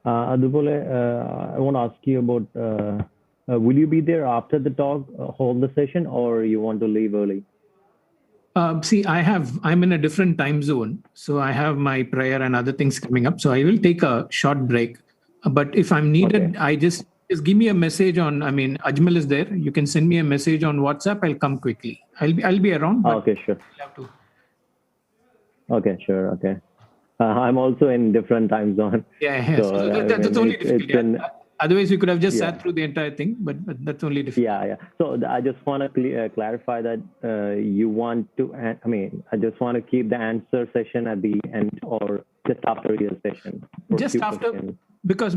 അതുപോലെ, I want to ask you about, will you be there after the talk, hold the session, or you want to leave early? See, I'm in a different time zone, so I have my prayer and other things coming up. So I will take a short break. But if I'm needed, Okay. I just give me a message on. I mean, Ajmal is there. You can send me a message on WhatsApp. I'll come quickly. I'll be around. But Okay, sure. I'll have to. Okay, sure. Okay. I'm also in different time zone. Yeah. So, So I that's mean, only it's difficult. Otherwise, we could have just Yeah. sat through the entire thing. But that's only difficult. Yeah. So I just want to clarify that you want to, I mean, I just want to keep the answer session at the end or just after your session. for Just few after, questions. because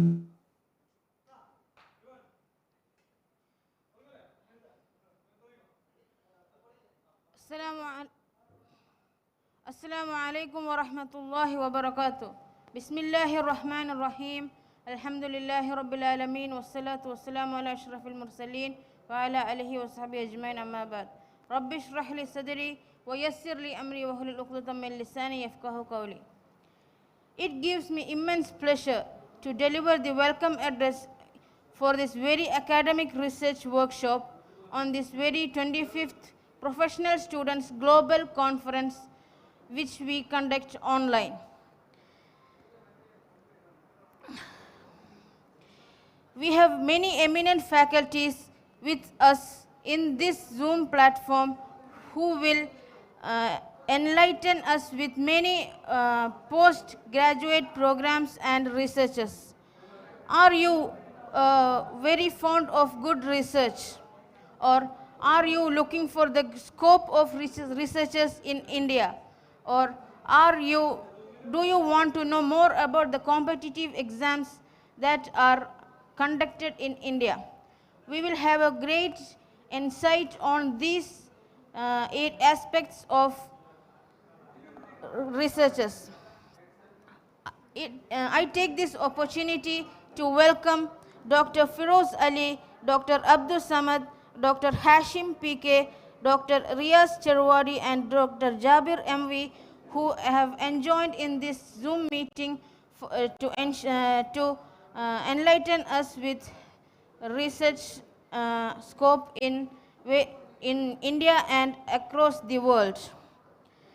السلام عليكم ورحمة الله وبركاته. بسم الله الرحمن الرحيم. الحمد لله رب العالمين والصلاة والسلام على أشرف المرسلين وعلى آله وصحبه أجمعين أما بعد. رب اشرح لي صدري ويسر لي أمري واحلل عقدة من لساني يفقهوا قولي. It gives me immense pleasure to deliver the welcome address for this very academic research workshop on this very 25th Professional Students Global Conference, which we conduct online. We have many eminent faculties with us in this Zoom platform who will enlighten us with many postgraduate programs and researches. Are you very fond of good research, or are you looking for the scope of researchers in India, or do you want to know more about the competitive exams that are conducted in India? We will have a great insight on these 8 aspects of researchers. I take this opportunity to welcome Dr. Feroz Ali, Dr. Abus Samad, Dr. Hashim Pk, Dr. DR.Riyasudheen and Dr. Jabir MV, who have enjoined in this Zoom meeting to enlighten us with research scope in India and across the world.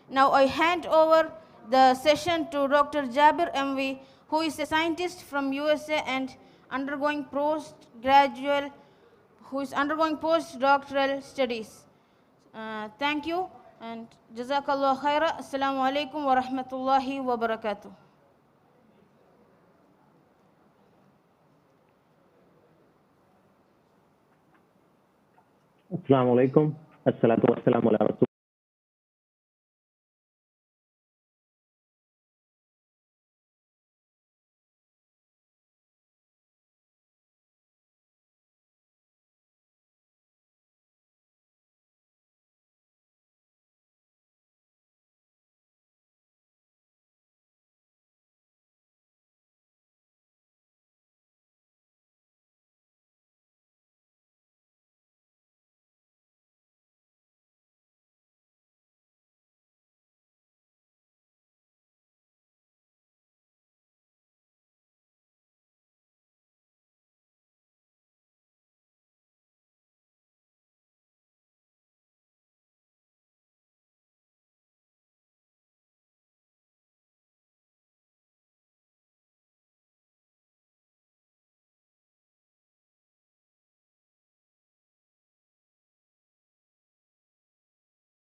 Now I hand over the session to Dr. Jabir MV, who is a scientist from USA and undergoing postdoctoral studies. Thank you and Jazakallah khaira. Assalamu alaikum wa rahmatullahi wa barakatuh. Assalamu alaikum. Assalatu wassalamu ala rasul.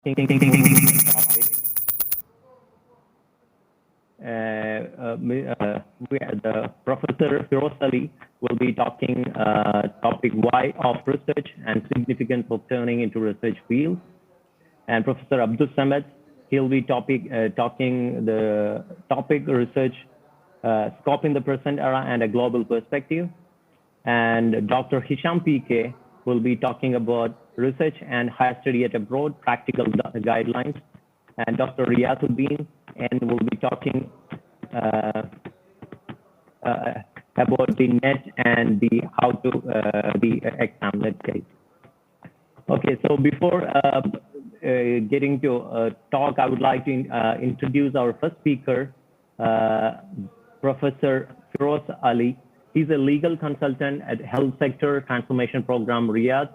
The Professor Feroz Ali will be talking topic why of research and significance of turning into research fields. And Professor Abus Samad, he'll be talking the topic research scope in the present era and a global perspective. And Dr. Hashim Pk will be talking about research and higher study at abroad, practical guidelines. And Dr. Riyasudheen will be talking about the net and the how to the exam, let's say. Okay, so before getting to talk, I would like to introduce our first speaker, Professor Feroz Ali. He's a legal consultant at Health Sector Transformation Program, Riyadh,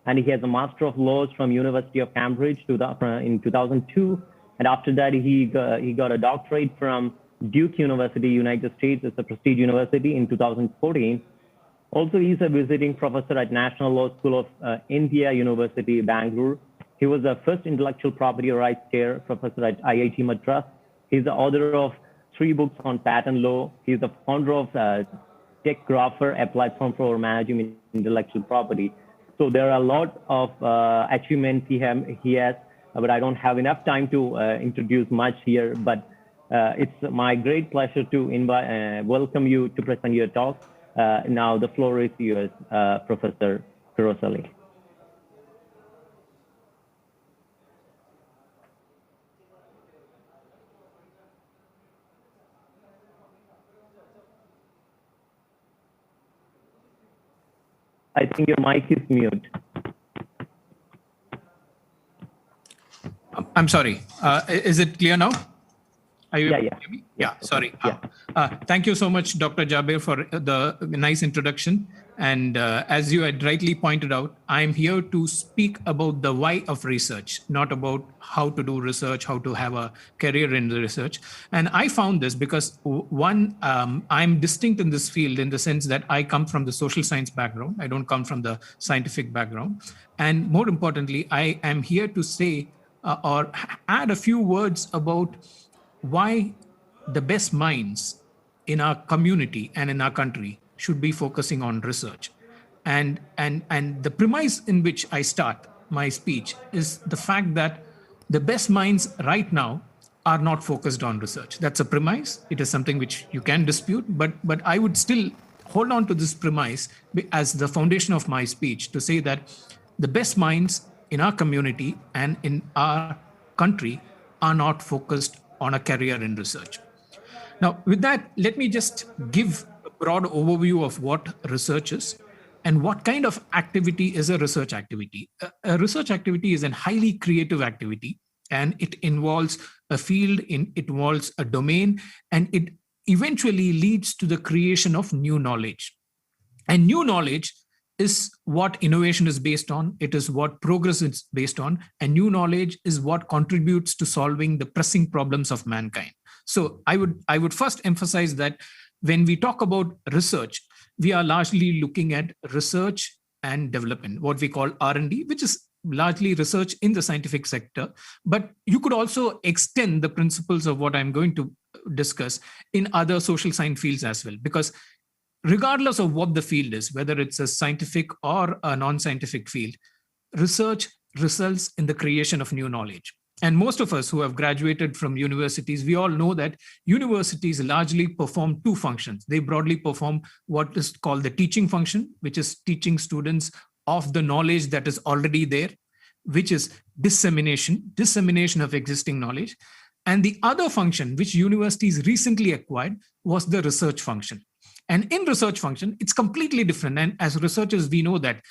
and he has a Master of Laws from University of Cambridge in 2002. And after that, he got a doctorate from Duke University, United States. It's a prestige university in 2014. Also, he's a visiting professor at National Law School of India University, Bangalore. He was the first intellectual property rights chair professor at IIT Madras. He's the author of 3 books on patent law. He's the founder of TechGrapher, a platform for managing intellectual property. So there are a lot of achievements he has, but I don't have enough time to introduce much here. But it's my great pleasure to welcome you to present your talk. Now the floor is yours, Professor Feroz Ali. I think your mic is mute. I'm sorry. Is it clear now? Are you Yeah. able to hear me? Yeah, sorry. Yeah. Thank you so much, Dr. Jabir, for the nice introduction. And as you had rightly pointed out, I'm here to speak about the why of research, not about how to do research, how to have a career in the research. And I found this because one, I'm distinct in this field in the sense that I come from the social science background. I don't come from the scientific background. And more importantly, I am here to say or add a few words about why the best minds in our community and in our country should be focusing on research. And the premise in which I start my speech is the fact that the best minds right now are not focused on research. That's a premise. It is something which you can dispute, but I would still hold on to this premise as the foundation of my speech to say that the best minds in our community and in our country are not focused on a career in research. Now, with that, let me just give a broad overview of what research is and what kind of activity is a research activity. A research activity is a highly creative activity, and it involves a field, it involves a domain, and it eventually leads to the creation of new knowledge. And new knowledge is what innovation is based on. It is what progress is based on. And new knowledge is what contributes to solving the pressing problems of mankind. So I would first emphasize that when we talk about research, we are largely looking at research and development, what we call R&D, which is largely research in the scientific sector. But you could also extend the principles of what I'm going to discuss in other social science fields as well, because regardless of what the field is, whether it's a scientific or a non-scientific field, research results in the creation of new knowledge. And most of us who have graduated from universities, we all know that universities largely perform 2 functions. They broadly perform what is called the teaching function, which is teaching students of the knowledge that is already there, which is dissemination of existing knowledge. And the other function, which universities recently acquired, was the research function. And in research function, it's completely different. And as researchers, we know that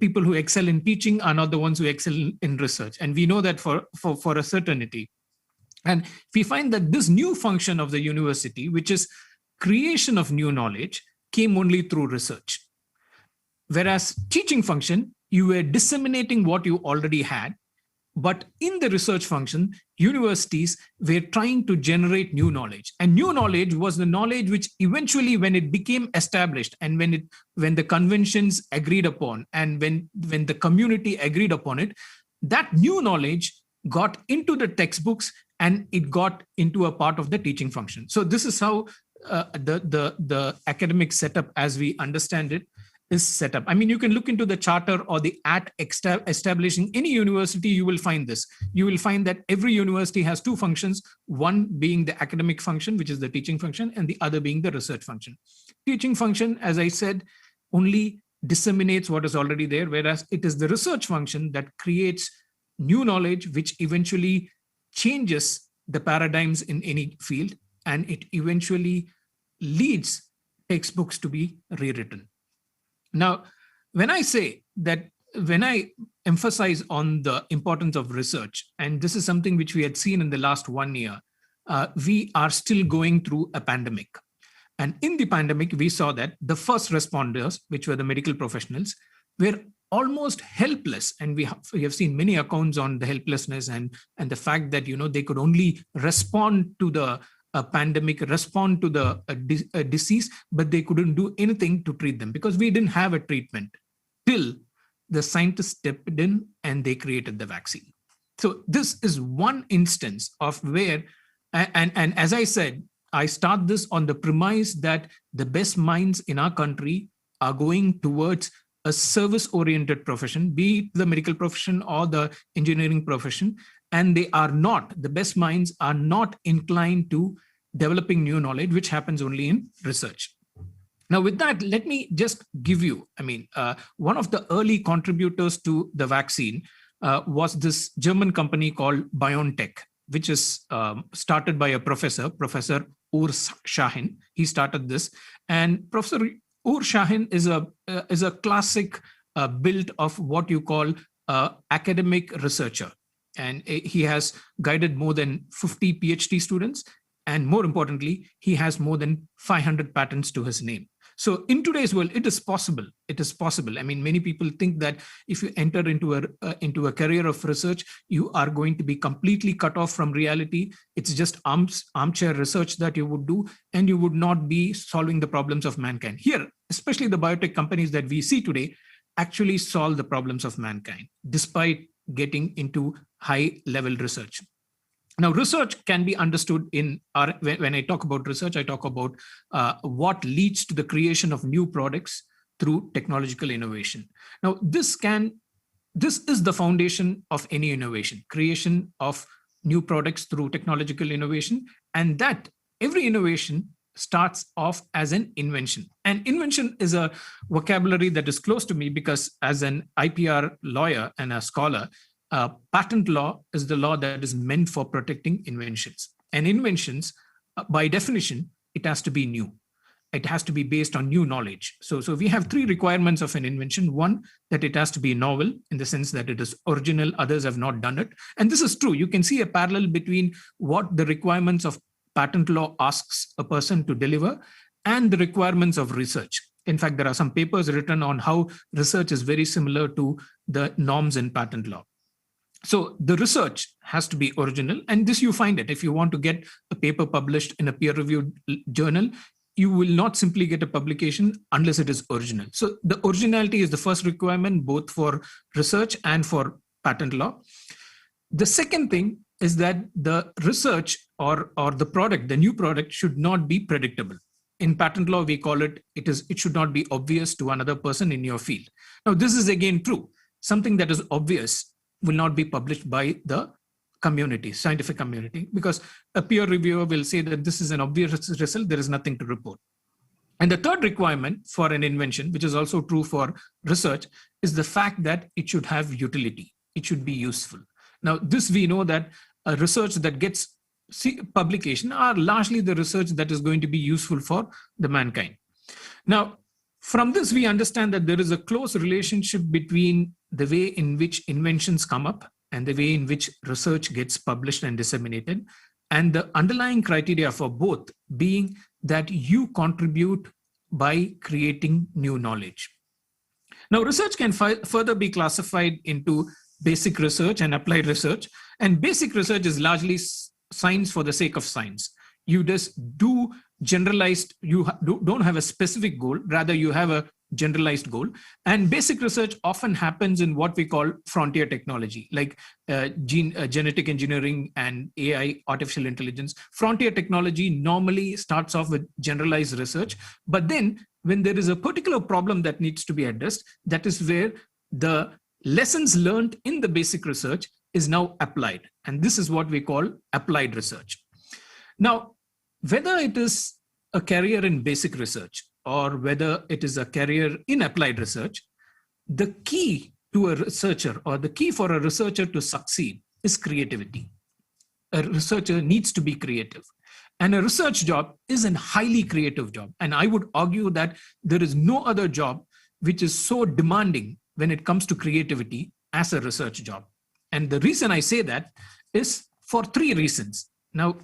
people who excel in teaching are not the ones who excel in research. And we know that for a certainty. And we find that this new function of the university, which is creation of new knowledge, came only through research. Whereas teaching function, you were disseminating what you already had. But in the research function, universities were trying to generate new knowledge. And new knowledge was the knowledge which eventually, when it became established and when the conventions agreed upon and when the community agreed upon it, that new knowledge got into the textbooks and it got into a part of the teaching function. So this is how the academic setup as we understand it is set up. I mean, you can look into the charter or the act establishing any university, you will find this. You will find that every university has 2 functions, one being the academic function, which is the teaching function, and the other being the research function. Teaching function, as I said, only disseminates what is already there, whereas it is the research function that creates new knowledge, which eventually changes the paradigms in any field, and it eventually leads textbooks to be rewritten. Now, when I emphasize on the importance of research, and this is something which we had seen in the last 1 year, we are still going through a pandemic. And in the pandemic, we saw that the first responders, which were the medical professionals, were almost helpless. And we have seen many accounts on the helplessness and the fact that, they could only respond to the pandemic, respond to the disease, but they couldn't do anything to treat them because we didn't have a treatment till the scientists stepped in and they created the vaccine. So this is one instance of where, and as I said, I start this on the premise that the best minds in our country are going towards a service-oriented profession, be it the medical profession or the engineering profession, and the best minds are not inclined to developing new knowledge, which happens only in research. Now, with that, let me just give you, one of the early contributors to the vaccine was this German company called BioNTech, which is started by a professor, Professor Urs Schahin. He started this, and Professor Urs Schahin is a classic build of what you call academic researcher, and he has guided more than 50 PhD students, and more importantly, he has more than 500 patents to his name. So in today's world, it is possible. It is possible. Many people think that if you enter into a career of research, you are going to be completely cut off from reality. It's just armchair research that you would do, and you would not be solving the problems of mankind. Here, especially the biotech companies that we see today, actually solve the problems of mankind, despite getting into high-level research. Now, research can be understood when I talk about research, I talk about what leads to the creation of new products through technological innovation. Now, this is the foundation of any innovation, creation of new products through technological innovation, and that every innovation starts off as an invention. And invention is a vocabulary that is close to me because as an IPR lawyer and a scholar, patent law is the law that is meant for protecting inventions. And inventions, by definition, it has to be new. It has to be based on new knowledge. So we have three requirements of an invention. One, that it has to be novel in the sense that it is original, others have not done it. And this is true. You can see a parallel between what the requirements of patent law asks a person to deliver and the requirements of research. In fact, there are some papers written on how research is very similar to the norms in patent law. So the research has to be original, and this you find it. If you want to get a paper published in a peer-reviewed journal, you will not simply get a publication unless it is original. So the originality is the first requirement, both for research and for patent law. The second thing is that the research or the product, the new product, should not be predictable. In patent law, we call it should not be obvious to another person in your field. Now, this is again true. Something that is obvious will not be published by the community, scientific community, because a peer reviewer will say that this is an obvious result, there is nothing to report. And the third requirement for an invention, which is also true for research, is the fact that it should have utility. It should be useful. Now, this we know that a research that gets publication are largely the research that is going to be useful for the mankind. Now, from this, we understand that there is a close relationship between the way in which inventions come up and the way in which research gets published and disseminated, and the underlying criteria for both being that you contribute by creating new knowledge. Now, research can further be classified into basic research and applied research, and basic research is largely science for the sake of science. You just do generalized, you don't have a specific goal, rather you have a generalized goal. And basic research often happens in what we call frontier technology, like genetic engineering and AI, artificial intelligence. Frontier technology normally starts off with generalized research, but then when there is a particular problem that needs to be addressed, that is where the lessons learned in the basic research is now applied. And this is what we call applied research. Now, whether it is a career in basic research or whether it is a career in applied research, the key to a researcher or the key for a researcher to succeed is creativity. A researcher needs to be creative. And a research job is a highly creative job. And I would argue that there is no other job which is so demanding when it comes to creativity as a research job. And the reason I say that is for three reasons. Now,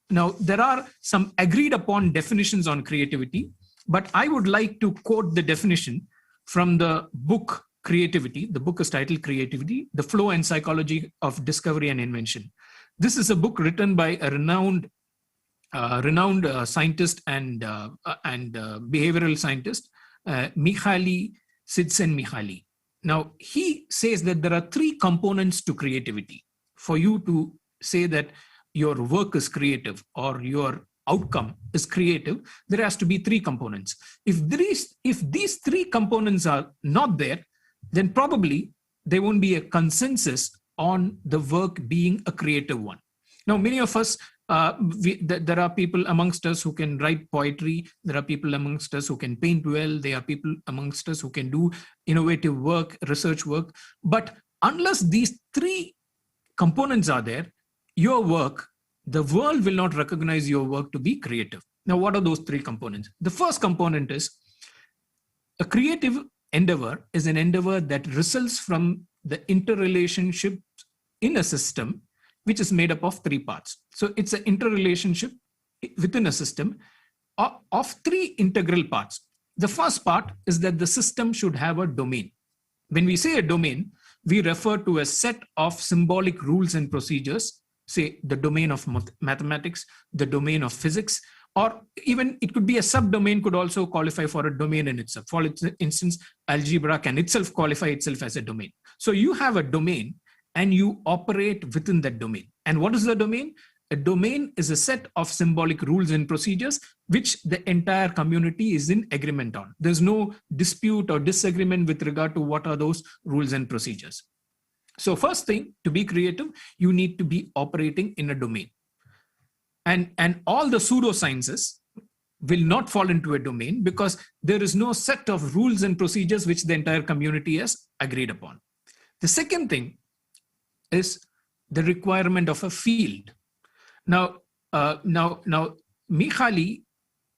Now, there are some agreed upon definitions on creativity, but I would like to quote the definition from the book Creativity. The book is titled Creativity, The Flow and Psychology of Discovery and Invention. This is a book written by a renowned scientist and behavioral scientist, Mihaly Csikszentmihalyi. Now, he says that there are three components to creativity. For you to say that your work is creative or your outcome is creative, there has to be three components. If these three components are not there, then probably there won't be a consensus on the work being a creative one. Now, many of us, there are people amongst us who can write poetry. There are people amongst us who can paint well. There are people amongst us who can do innovative work, research work. But unless these three components are there, your work, the world will not recognize your work to be creative. Now, what are those three components? The first component is a creative endeavor is an endeavor that results from the interrelationship in a system which is made up of three parts. So it's an interrelationship within a system of three integral parts. The first part is that the system should have a domain. When we say a domain, we refer to a set of symbolic rules and procedures, say the domain of mathematics, the domain of physics, or even it could be a subdomain could also qualify for a domain in itself. For instance, algebra can itself qualify itself as a domain. So you have a domain and you operate within that domain. And what is the domain? A domain is a set of symbolic rules and procedures which the entire community is in agreement on. There's no dispute or disagreement with regard to what are those rules and procedures. So first thing, to be creative, you need to be operating in a domain. And all the pseudosciences will not fall into a domain because there is no set of rules and procedures which the entire community has agreed upon. The second thing is the requirement of a field. Now, Mihaly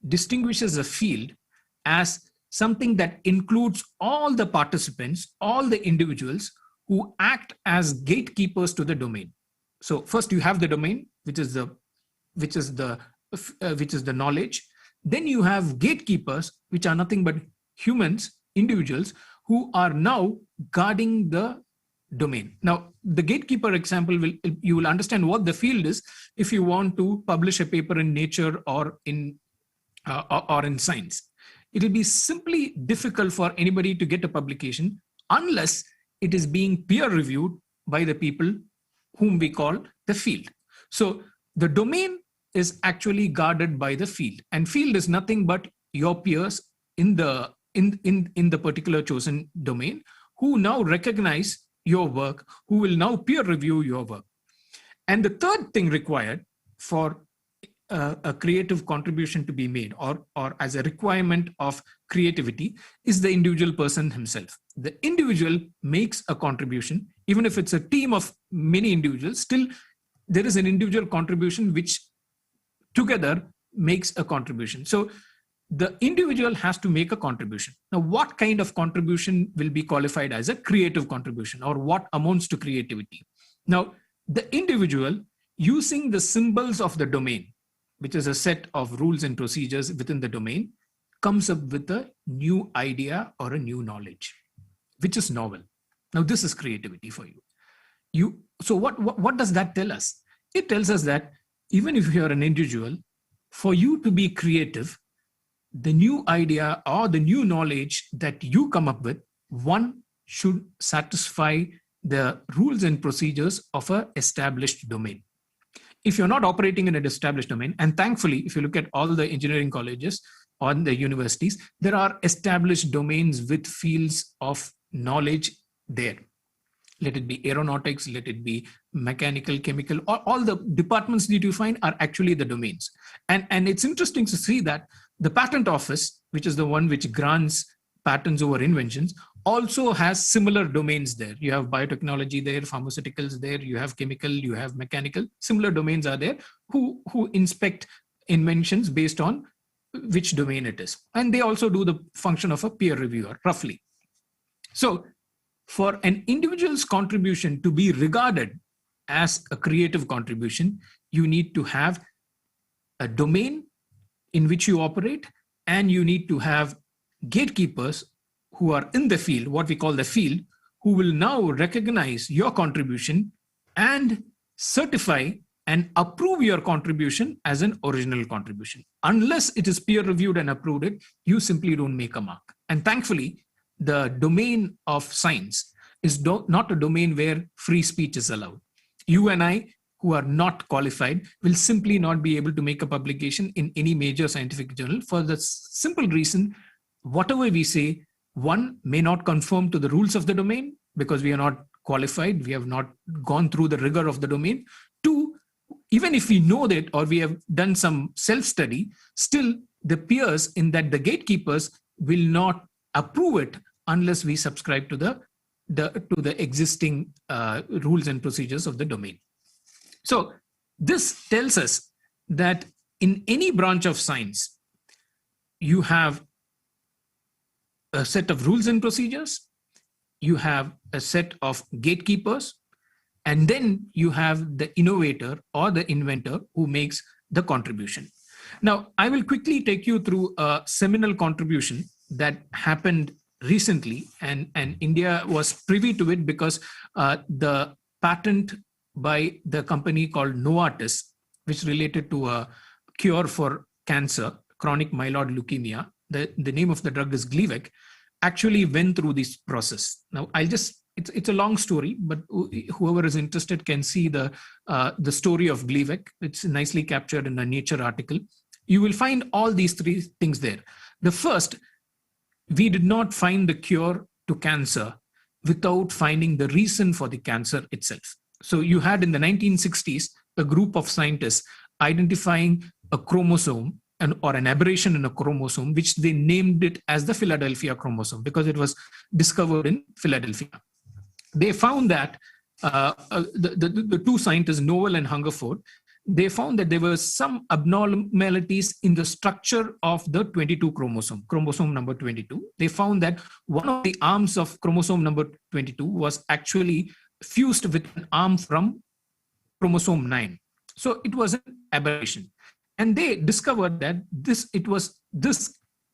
distinguishes a field as something that includes all the participants, all the individuals who act as gatekeepers to the domain. So first you have the domain, which is the knowledge. Then you have gatekeepers, which are nothing but humans, individuals, who are now guarding the domain. Now, the gatekeeper example, you will understand what the field is if you want to publish a paper in Nature or in Science. It will be simply difficult for anybody to get a publication unless it is being peer reviewed by the people whom we call the field. So the domain is actually guarded by the field, and field is nothing but your peers in the particular chosen domain who now recognize your work, who will now peer review your work. And the third thing required for a creative contribution to be made or as a requirement of creativity is the individual person himself. The individual makes a contribution, even if it's a team of many individuals, still there is an individual contribution which together makes a contribution. So the individual has to make a contribution. Now, what kind of contribution will be qualified as a creative contribution, or what amounts to creativity? Now, the individual, using the symbols of the domain, which is a set of rules and procedures within the domain, comes up with a new idea or a new knowledge, which is novel. Now, this is creativity for you. So what does that tell us? It tells us that even if you're an individual, for you to be creative, the new idea or the new knowledge that you come up with, one should satisfy the rules and procedures of an established domain. If you're not operating in an established domain, and thankfully, if you look at all the engineering colleges or the universities, there are established domains with fields of knowledge there. Let it be aeronautics, let it be mechanical, chemical, all the departments that you find are actually the domains. And it's interesting to see that the patent office, which is the one which grants patents over inventions, also has similar domains there. You have biotechnology there, pharmaceuticals there, you have chemical, you have mechanical. Similar domains are there who inspect inventions based on which domain it is. And they also do the function of a peer reviewer, roughly. So for an individual's contribution to be regarded as a creative contribution, you need to have a domain in which you operate, and you need to have gatekeepers who are in the field, what we call the field, who will now recognize your contribution and certify and approve your contribution as an original contribution. Unless it is peer reviewed and approved, you simply don't make a mark. And thankfully, the domain of science is not a domain where free speech is allowed. You and I, who are not qualified, will simply not be able to make a publication in any major scientific journal for the simple reason, whatever we say, one, may not conform to the rules of the domain because we are not qualified, we have not gone through the rigor of the domain. Two, even if we know that or we have done some self-study, still the peers in that the gatekeepers will not approve it unless we subscribe to the existing rules and procedures of the domain. So this tells us that in any branch of science, you have a set of rules and procedures, you have a set of gatekeepers, and then you have the innovator or the inventor who makes the contribution. Now, I will quickly take you through a seminal contribution that happened recently, and India was privy to it because the patent by the company called Novartis, which related to a cure for cancer, chronic myeloid leukemia, the name of the drug is Gleevec, actually went through this process. Now, it's a long story, but whoever is interested can see the story of Gleevec. It's nicely captured in a Nature article. You will find all these three things there. The first, we did not find the cure to cancer without finding the reason for the cancer itself. So you had in the 1960s, a group of scientists identifying a chromosome or an aberration in a chromosome, which they named it as the Philadelphia chromosome because it was discovered in Philadelphia. They found that the two scientists, Noel and Hungerford, they found that there were some abnormalities in the structure of the 22 chromosome number 22. They found that one of the arms of chromosome number 22 was actually fused with an arm from chromosome 9. So it was an aberration. And they discovered that this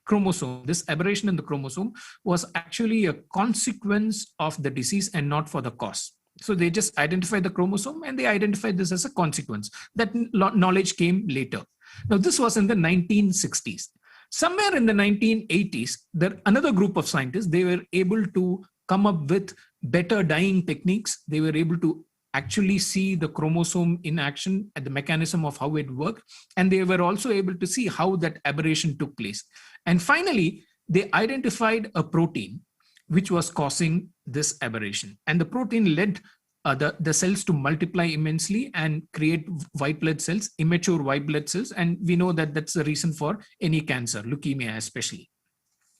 chromosome, this aberration in the chromosome was actually a consequence of the disease and not for the cause. So they just identified the chromosome and they identified this as a consequence. That knowledge came later. Now, this was in the 1960s. Somewhere in the 1980s, another group of scientists, they were able to come up with better dyeing techniques. They were able to actually see the chromosome in action and the mechanism of how it worked. And they were also able to see how that aberration took place. And finally, they identified a protein which was causing this aberration. And the protein led the cells to multiply immensely and create white blood cells, immature white blood cells. And we know that that's the reason for any cancer, leukemia especially.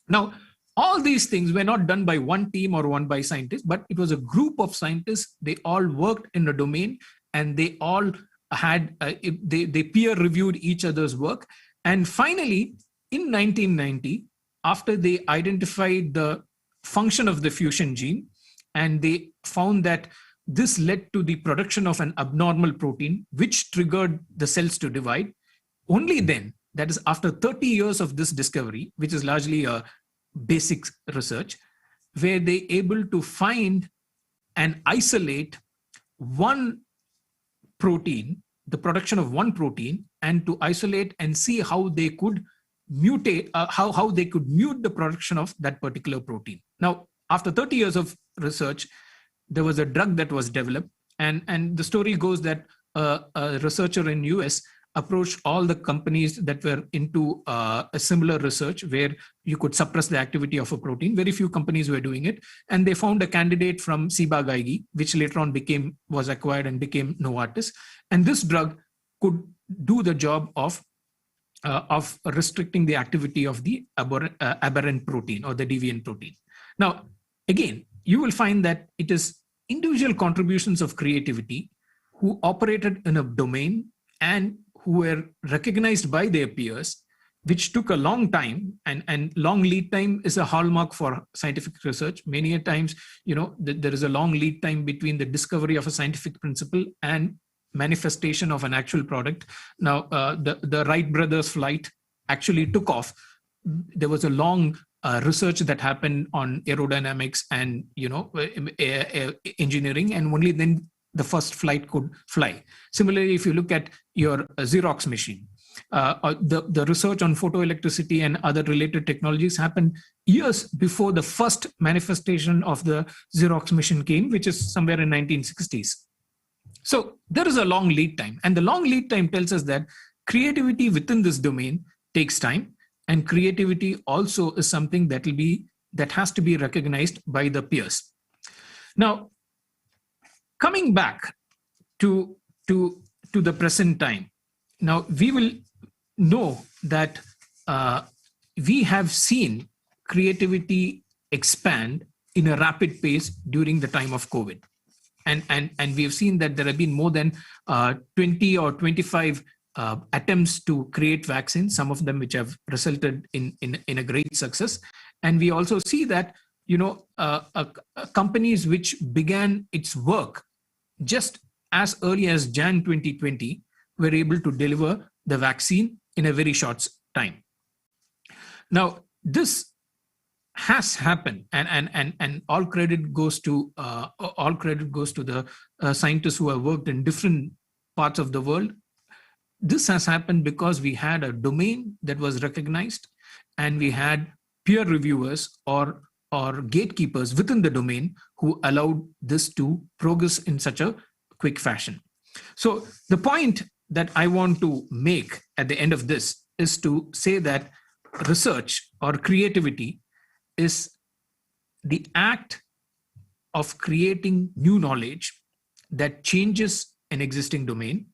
Now, all these things were not done by one team or one by scientists, but it was a group of scientists. They all worked in a domain and they all had, they peer reviewed each other's work. And finally, in 1990, after they identified the function of the fusion gene, and they found that this led to the production of an abnormal protein, which triggered the cells to divide. Only then, that is after 30 years of this discovery, which is largely a basic research, were they able to find and isolate one protein, the production of one protein, and to isolate and see how they could mutate, how they could mute the production of that particular protein. Now, after 30 years of research, there was a drug that was developed, and the story goes that a researcher in US approached all the companies that were into a similar research where you could suppress the activity of a protein. Very few companies were doing it. And they found a candidate from Ciba-Geigy, which later on was acquired and became Novartis. And this drug could do the job of restricting the activity of the aberrant protein or the deviant protein. Now, again, you will find that it is individual contributions of creativity who operated in a domain and who were recognized by their peers, which took a long time, and long lead time is a hallmark for scientific research. Many times, there is a long lead time between the discovery of a scientific principle and manifestation of an actual product. Now, the Wright brothers flight actually took off. There was a long research that happened on aerodynamics and engineering, and only then the first flight could fly. Similarly, if you look at your Xerox machine, the research on photoelectricity and other related technologies happened years before the first manifestation of the Xerox machine came, which is somewhere in 1960s. So there is a long lead time, and the long lead time tells us that creativity within this domain takes time, and creativity also is something that has to be recognized by the peers. Now, coming back to the present time, now we will know that we have seen creativity expand in a rapid pace during the time of COVID. And we have seen that there have been more than 20 or 25 attempts to create vaccines, some of them which have resulted in a great success. And we also see that, companies which began its work just as early as Jan 2020 were able to deliver the vaccine in a very short time. Now, this has happened, and all credit goes to the scientists who have worked in different parts of the world. This has happened because we had a domain that was recognized, and we had peer reviewers or gatekeepers within the domain who allowed this to progress in such a quick fashion. So the point that I want to make at the end of this is to say that research or creativity is the act of creating new knowledge that changes an existing domain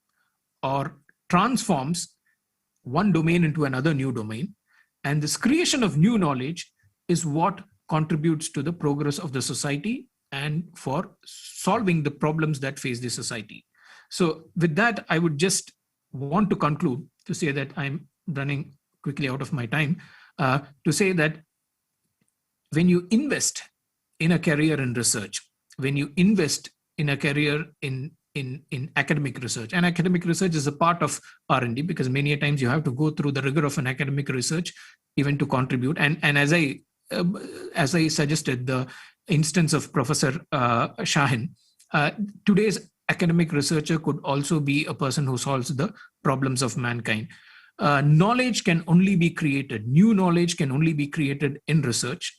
or transforms one domain into another new domain. And this creation of new knowledge is what contributes to the progress of the society and for solving the problems that face the society. So with that, I would just want to conclude to say that I'm running quickly out of my time, to say that when you invest in a career in research, when you invest in a career in academic research, and academic research is a part of R&D, because many a times you have to go through the rigor of an academic research even to contribute. And as I suggested, the instance of Professor Shahin, today's academic researcher could also be a person who solves the problems of mankind. Knowledge can only be created, new knowledge can only be created in research.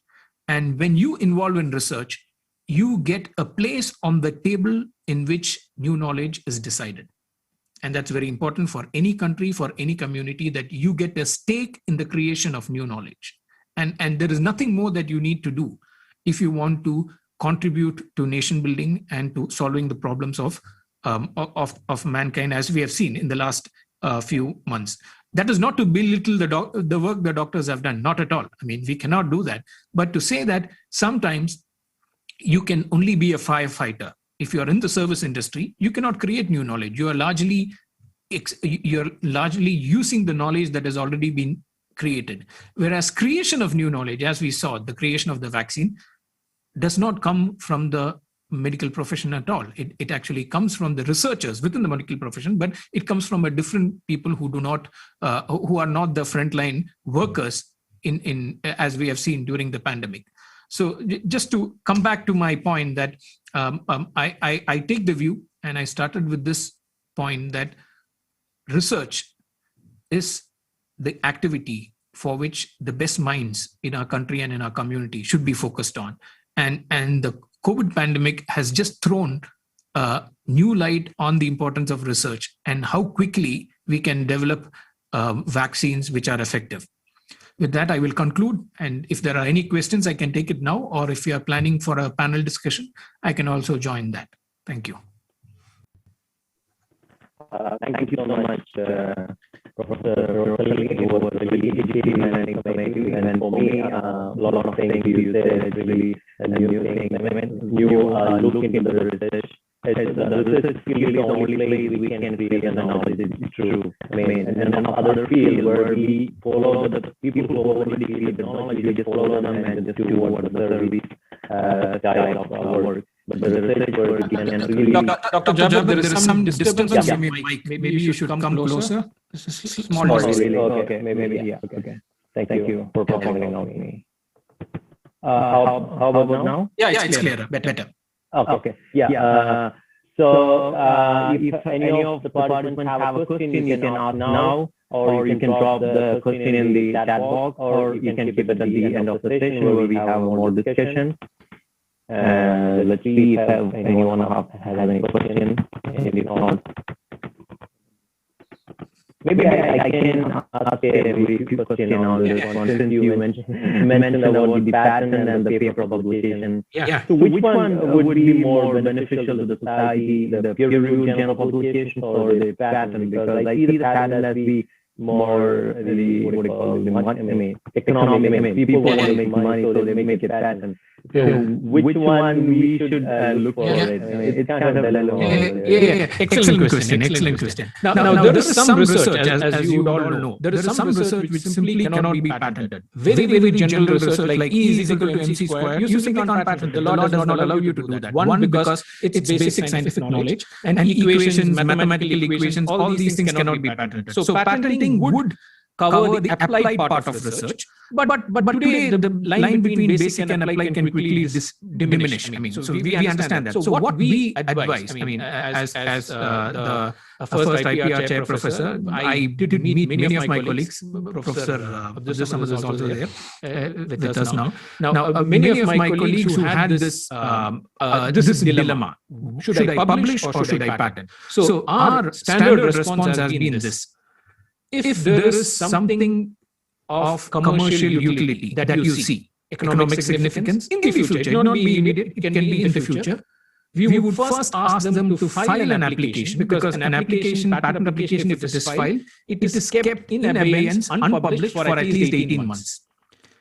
And when you involve in research, you get a place on the table in which new knowledge is decided. And that's very important for any country, for any community, that you get a stake in the creation of new knowledge. And there is nothing more that you need to do if you want to contribute to nation building and to solving the problems of mankind, as we have seen in the last few months. That is not to belittle the work the doctors have done, not at all. I mean, we cannot do that. But to say that sometimes you can only be a firefighter. If you're in the service industry, you cannot create new knowledge. You're largely using the knowledge that has already been created. Whereas creation of new knowledge, as we saw, the creation of the vaccine, does not come from the medical profession at all. It actually comes from the researchers within the medical profession, but it comes from a different people who are not the frontline workers in as we have seen during the pandemic. So just to come back to my point that I take the view, and I started with this point, that research is the activity for which the best minds in our country and in our community should be focused on. And the COVID pandemic has just thrown new light on the importance of research and how quickly we can develop vaccines which are effective. With that, I will conclude. And if there are any questions, I can take it now. Or if you are planning for a panel discussion, I can also join that. Thank you. Thank you so much, Professor Rosalie. It was really educating and informative. And for me, a lot of things you said is really a new thing. New look into the research. The research field is the only place we can create the knowledge. It's true. I mean, and none of other fields where we follow the people who already create the knowledge, we just follow them and just do what the service style of our work. but the research where we can really... Dr. Jabir, there is some disturbance on your mic. Maybe you should come closer. Small. Really? Okay, maybe, yeah. Okay. Thank you for pointing out me. How about now? Yeah, it's clearer, better. Okay. Yeah. So if any of the participants have a question, you can ask now, or you can drop the question in the chat box, or you can keep it at the end of the session where we have more discussion. Let's see if anyone has any question. If not, maybe I can ask a brief question on this one, since you mentioned about the patent and the paper publication. Yeah. So which one would be more beneficial to the society, the peer-reviewed journal publications or the patent? Because I see the patent as the more economic. People want to make money, so they make a patent. So which one we should look for? It's kind of Excellent question. Now there is some research, as you all know, there is some research which simply cannot be patented. Very general research like E is equal to MC squared, you simply can't patent. The law does not allow you to do that. One, because it's basic scientific knowledge, and equations, mathematical equations, all these things cannot be patented. So patenting would cover the applied part of research, but today the line between basic and applied can quickly diminish. So we understand that. So what we advise, as the first IPR chair professor, I did meet many of my colleagues. Prof.Abus Samad is also there with us now. Now many of my colleagues who had this dilemma: should I publish or should I patent? So our standard response has been this: if there is something of commercial utility that you see, economic significance in the future, it will not be immediate, it can be in the future, we would first ask them to file an application, because an application, patent application, if it is filed, it is kept in abeyance, unpublished for at least 18 months.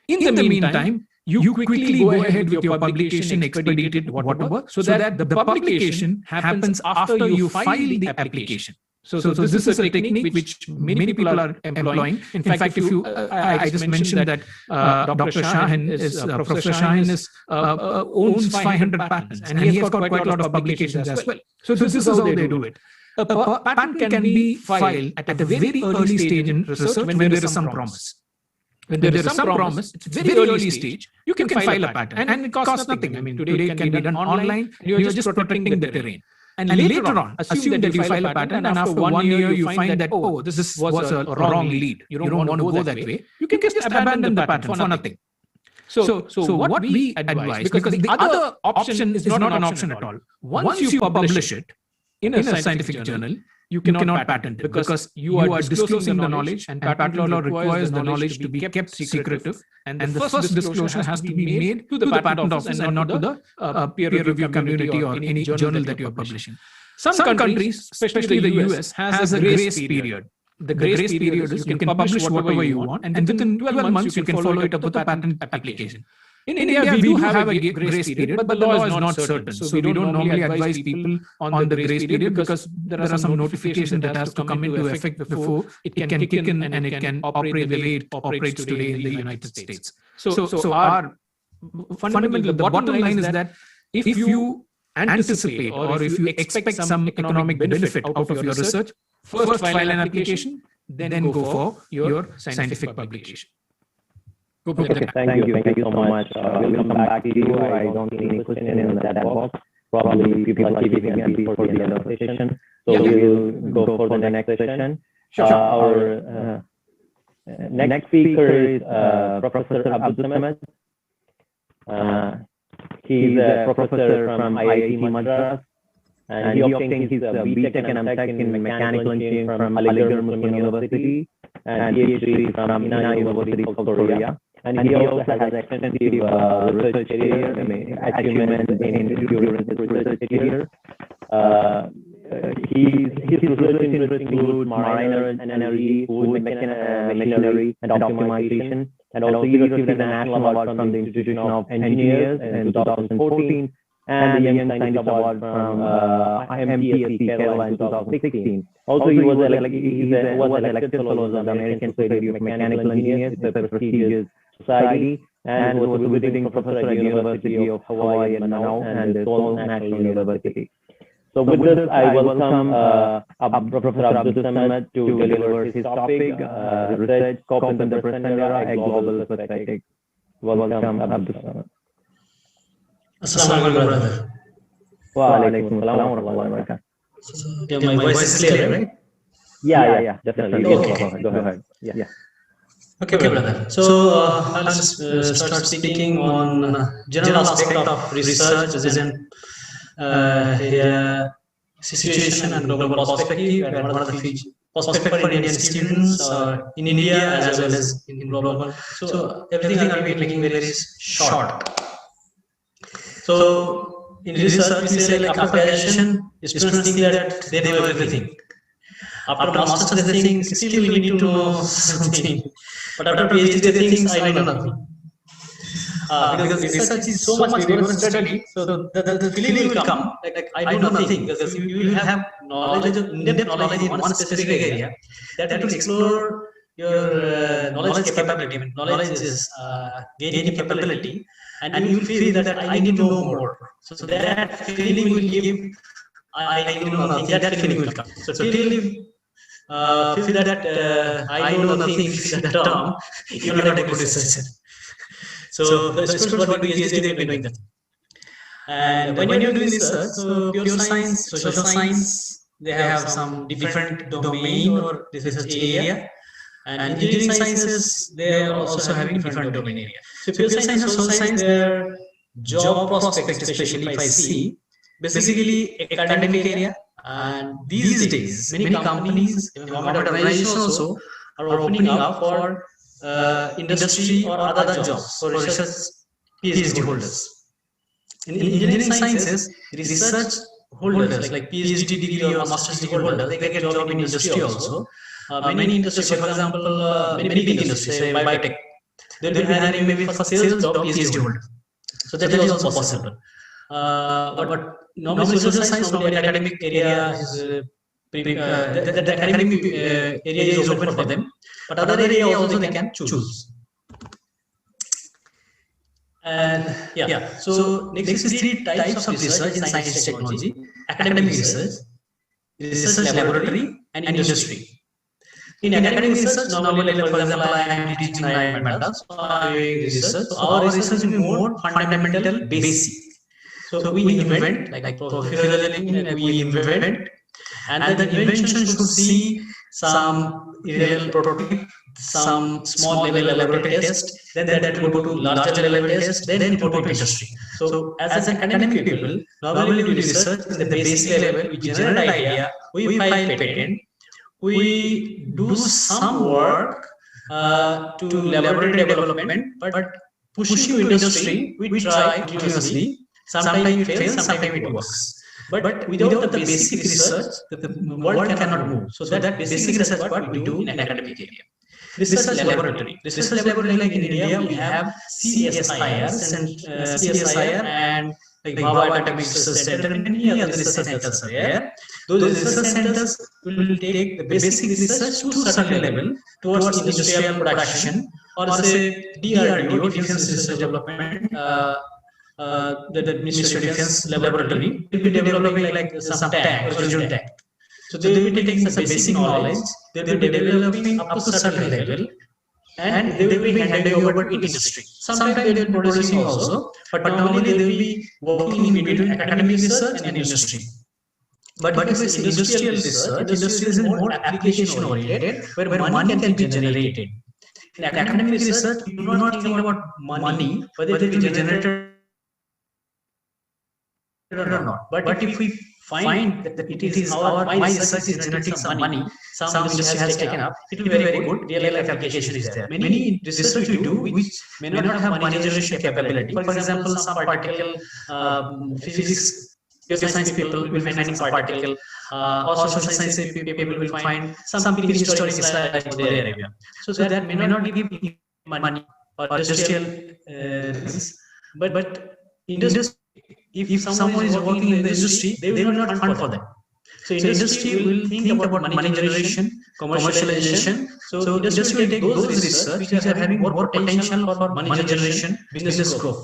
In the meantime, you quickly go ahead with your publication, expedited whatever, so that the publication happens after you file the application. So this is a technique which many people are employing. In fact, if you, I just mentioned that Dr. Shahin is, Professor Shahin owns 500 patents, and he has got quite a lot of publications as well. So this is how they do it. A patent can be filed at a very early stage in research when there is some promise. When there is some promise, it's very early stage, you can file a patent, and it costs nothing. Today it can be done online, and you are just protecting the terrain. And later on, assume that you file a patent, and after 1 year you find that, oh, this was a wrong lead. You don't want to go that way. You can just abandon the patent for nothing. So what we advise, because the other option is not an option at all. Once you publish it in a scientific journal, you cannot patent it, because you are disclosing the knowledge, and patent law requires the knowledge to be kept secretive, and the first disclosure has to be made to the patent office and not to the peer review community or any journal that you are publishing. Some countries, especially the US, has a grace period. The grace period is you can publish whatever you want, and within 12 months you can follow it up with a patent application. In India, we do have a grace period, but the law is not certain. So we don't normally advise people on the grace period, because there are some notifications that has to come into effect before it can kick in and it can operate the way it operates today in the United States. So our fundamental, the bottom line is that if you anticipate or if you expect some economic benefit out of your research, first file an application, then go for your scientific publication. Okay, thank you so much. We'll come back to you. I don't see any question in the chat box. Probably people are keeping it before the end of the session. So we'll go for the next session. Our next speaker is Prof.Abus Samad. He's a professor from IIT Madras, and he obtained his BTech and MTech in mechanical engineering from Aligarh Muslim University and PhD from Ina University, South Korea. And he also has extensive research career, achievements in research career. His research interests include marine energy, food machinery, and optimization. And also he received a national award from the Institution of Engineers in 2014, and the Young Scientist Award from MTSC Kerala in 2016. Also, he was elected fellow of the American Society of Mechanical Engineers. It's a prestigious society. and was a visiting professor at the University of Hawaii in Manaus and the Seoul National University. So with this, I welcome Professor Abus Samad to deliver his topic, Research, Scope in the Present Era, a Global Perspective. Welcome, Abus Samad. Assalamu alaikum, brother. Wa alaikum assalam wa rahmatullahi wa barakatuh. Yeah, my voice is clear, right? Yeah, definitely. Okay. Go ahead. Yeah. Okay, brother. So I'll start speaking on general aspect of research, present situation and global perspective, and what are the future perspective for Indian students in India as well as in global. So everything I'll be making very short. So in research, we say like after graduation, students think that they know everything. After master's, they think still we need to know something. But after PhD, they think I know nothing. Because research is so much rigorous study, so the feeling will come like I know nothing, because you will have knowledge, in-depth knowledge in one specific area that will explore your knowledge capability. Knowledge is gaining capability, and you will feel that I need to know more. So that feeling will give I know nothing. That feeling will come. So till you feel that I know nothing, that term, you're not a good researcher. So the students what we PhD they've been doing that. And when you're doing research, so pure science, social science, they have some different domain or research area. And engineering sciences, they are also having different domain area. So pure science and social science, their job prospects, especially if I see, basically academic area. And these days, many companies, government organizations also are opening up for industry or other jobs for research PhD holders. In engineering sciences, research holders like PhD degree or master's degree holders, they get job in industry also. Many industries, for example, many big industries, say biotech, they'll be hiring maybe for sales job PhD holder. So that is also possible. But normally social science, normally academic area is the academic area is open for them, but other area also they can choose. And so next is three types of research in science and technology: academic research, research laboratory, and industry. In academic research, normally, for example, I am teaching mathematics, so I am doing research. So our research will be more fundamental, basic. So we invent, like Prof.Abus, we invent, and the invention should see some real prototype, some small level laboratory test, then that will go to larger level test, then it will go to industry. So as an academic people, normally we do research in the basic level, we generate idea, we file patent, we do some work to laboratory development, but pushing to industry, we try continuously. Sometimes it fails, sometimes it works. But without the basic research, the world cannot move. So that basic research what we do in an academic area. Research laboratory. Research laboratory, like in India, we have CSIR and like Baba Atomic Research Center and many other research centers are there. Those research centers will take the basic research to a certain level towards industrial production, or say DRDO, Defense Research Development, the Ministry of Defense Laboratory will be developing like some tank, original tank. So they will be taking some basic knowledge, they will be developing up to a certain level, and they will be handing over to industry. Sometimes they will be producing also, but normally they will be working in between academic research and industry. But if it's industrial research, industry is more application oriented, where money can be generated. In academic research, you do not think about money, whether it will be generated or not. But if we find that it is my research is generating some money, some industry has taken up, it will be very good. Real life application is there. Many research we do which may not have money generation capability. For example, some particle physics, science people will find some particle, or social science people will find some prehistoric slide like Saudi Arabia. So that may not give money or industrial but industry. If someone is working in the industry, they will not fund for them. So industry will think about money generation, commercialization. So industry will take those research which are having more potential for money generation, business growth.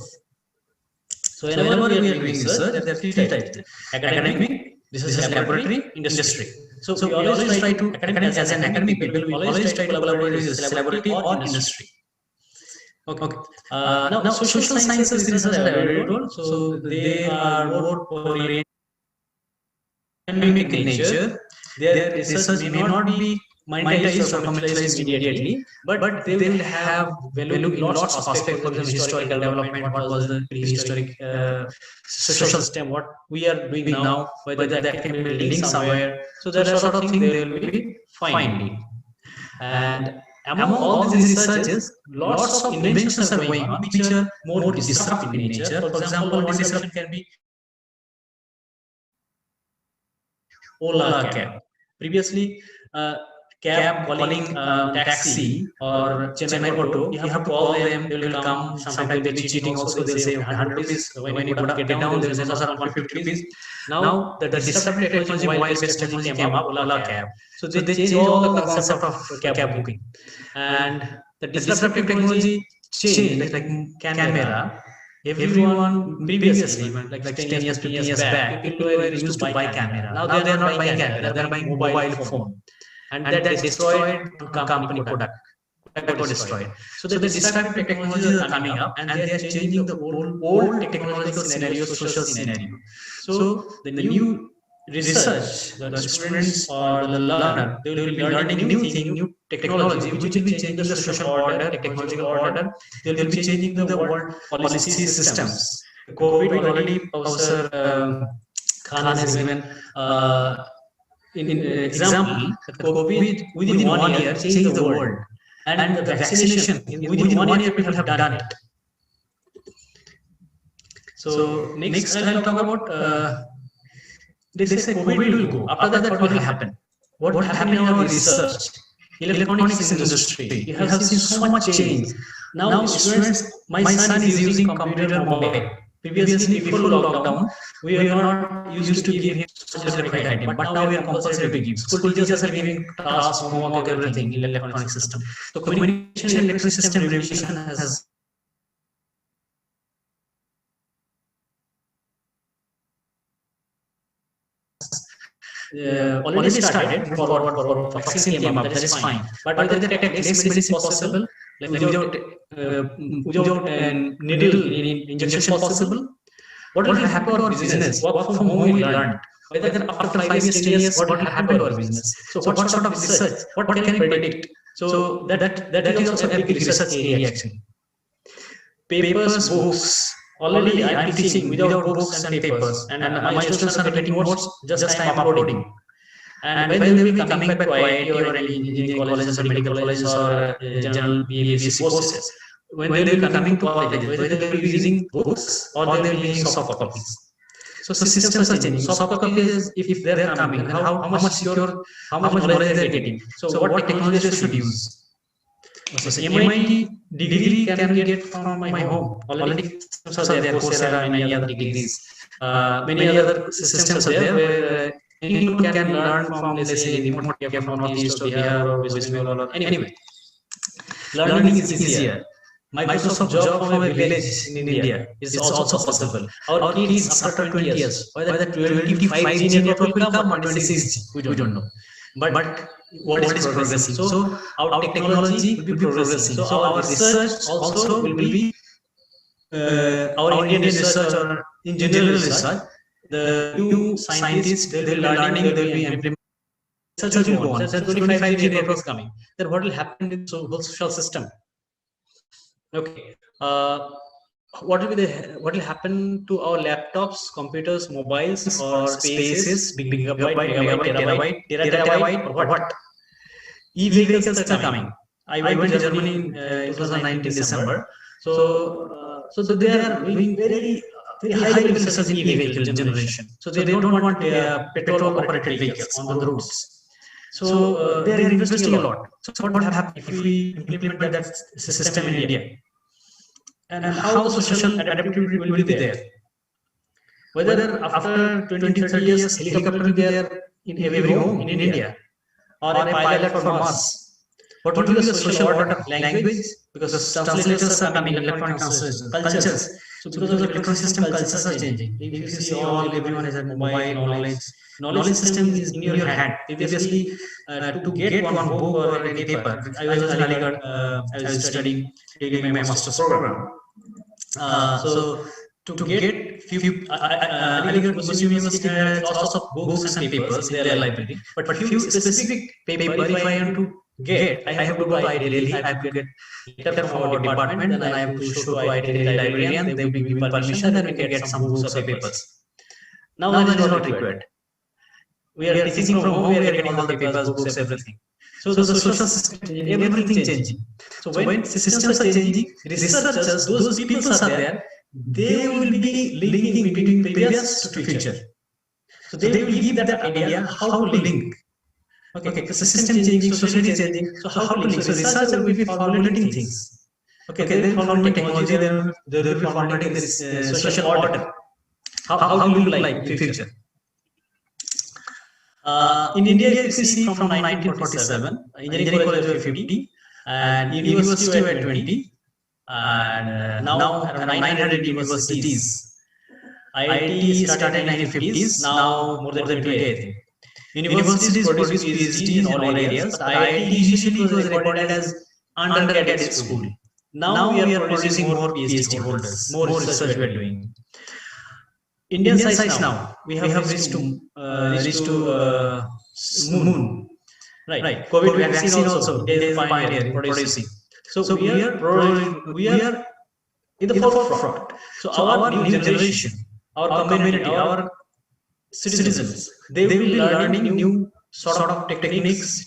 So whenever we are doing research, there are three types: academic, research laboratory, industry. So we always try to, as an academic people, we always try to collaborate with research laboratory or industry. Okay. Now social sciences research I already told. So they are more oriented in nature. Their research may not be monetized or commercialized immediately, but they will have value in lots of aspects. For example, historical development, what was the prehistoric social system, what we are doing now, whether that can be linked somewhere. So that sort of thing they will be finding. And among all these researches, lots of inventions are going on which are more disruptive in nature. For example, one disruption can be Ola cab. Previously, cab calling taxi or Chennai auto, you have to call them, they will come. Sometimes they'll be cheating also, they'll say 100 rupees. When you get down, they'll say around 150 rupees. Now, the disruptive technology, mobile-based technology came up, Ola cab. So they changed all the concept of cab booking. And the disruptive technology changed, like camera. Everyone previously, like 10 years, 15 years back, people were used to buy camera. Now they are not buying camera, they are buying mobile phone. And that destroyed company product. That got destroyed. So the disruptive technologies are coming up and they are changing the old technological scenario, social scenario. So the new research, the students or the learner, they will be learning new thing, new technology, which will be changing the social order, technological order. They will be changing the world policy systems. COVID already, Professor Khan has given in example that COVID within 1 year changed the world, and the vaccination within 1 year people have done it. So next I'll talk about. They say COVID will go. After that, what will happen? What will happen in our research? Electronics industry. You have seen so much change. Now students, my son is using computer mobile. Previously, before lockdown, we were not used to give him social ID, but now we are compulsory to give. School teachers are giving tasks, homework, everything in electronic system. So communication and electronic system revolution has already started for vaccine came up, that is fine. But whether the medicine is possible, like without needle injection possible, what will happen to our business? Work from home we learned. Whether after 5 years, 10 years, what will happen to our business? So what sort of research? What can we predict? So that is also a big research area actually. Papers, books. Already I am teaching without books and papers, and my students are getting notes just I am uploading. And when they will be coming back to IIT or any engineering colleges or medical colleges or general BSc courses, when they will be coming to colleges, whether they will be using books or they will be using soft copies. So systems are changing. Soft copies, if they are coming, then how much secure, how much knowledge they are getting. So what technology they should use? So MIT degree can we get from my home. Already systems are there, Coursera and many other degrees. Many other systems are there where anyone can learn from, let's say, remote area from Northeast or Bihar or West Bengal or anyway. Learning is easier. Microsoft job from a village in India is also possible. Our kids after 20 years, whether 25G network will come or 26G, we don't know. But what is progressing? So our technology will be progressing. So our research also will be our Indian research or in general research. The new scientists they will be learning, they will be implementing. Research will go on. There's 25G networks coming. Then what will happen in the whole social system? Okay. What will happen to our laptops, computers, mobiles, or spaces? Big gigabyte, megabyte, terabyte, or what? E-vehicles are coming. I went to Germany in 2019 December. So they are doing very high level research in e-vehicle generation. So they don't want petrol operated vehicles on the roads. So they are investing a lot. So what will happen if we implement that system in India? And how the social adaptability will be there? Whether after 20-30 years helicopter will be there in every home in India, or a pilot for Mars. What will be the social order? Language, because translators are coming, electronic translation, cultures. So because of electronic system, cultures are changing. If you see everyone has a mobile knowledge system is in your hand. Previously, to get one book or any paper, I was in Aligarh, I was studying during my master's program. So to get few, Aligarh Muslim University has lots of books and papers in their library, but few specific paper, if I want to get, I have to go to IIT, I have to get letter from our department, then I have to show to IIT librarian, they will be giving permission, then we can get some books or papers. Now that is not required. We are teaching from home, we are getting all the papers, books, everything. So the social system, everything changing. So when systems are changing, researchers, those people are there, they will be linking between previous to future. So they will give that idea how to link. Okay, the system changing, society changing, so how to link? So researcher will be formulating things. Okay, they will formulate technology, they will be formulating this social order. How will you like in future? In India, you see from 1947, engineering college were 50, and university were 20, and now around 900 universities. IIT started in 1950s, now more than 20, I think. Universities produce PhD in all areas, but IIT initially was recorded as undergraduate school. Now we are producing more PhD holders, more research we are doing. Indian size now, we have reached to moon. Right. COVID vaccine also, it is pioneer producing. So we are in the forefront. So our new generation, our community, our citizens, they will be learning new sort of techniques.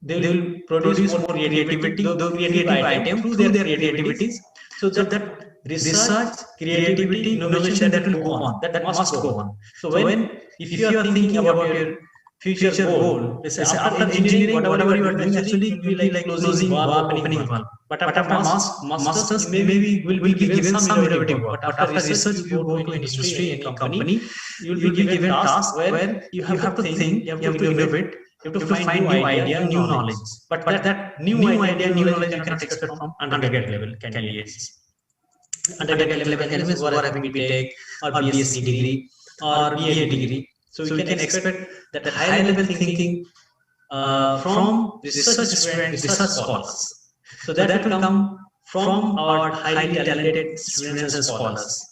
They will produce more creativity, the creative item through their creativities. So that research, creativity, innovation, that will go on. That must go on. So when, if you are thinking about your future goal, let's say after engineering, whatever you are doing, actually it will be like closing valve, opening valve. But after masters, maybe will be given some innovative work. But after research, you go to industry, any company, you will be given task where you have to think, you have to innovate, you have to find new idea, new knowledge. But that new idea, new knowledge you cannot expect from undergraduate level candidates. Undergraduate level candidates who are having BTech or BSc degree or BA degree. So we can expect that high level thinking from research students, research scholars. So that will come from our highly talented students and scholars.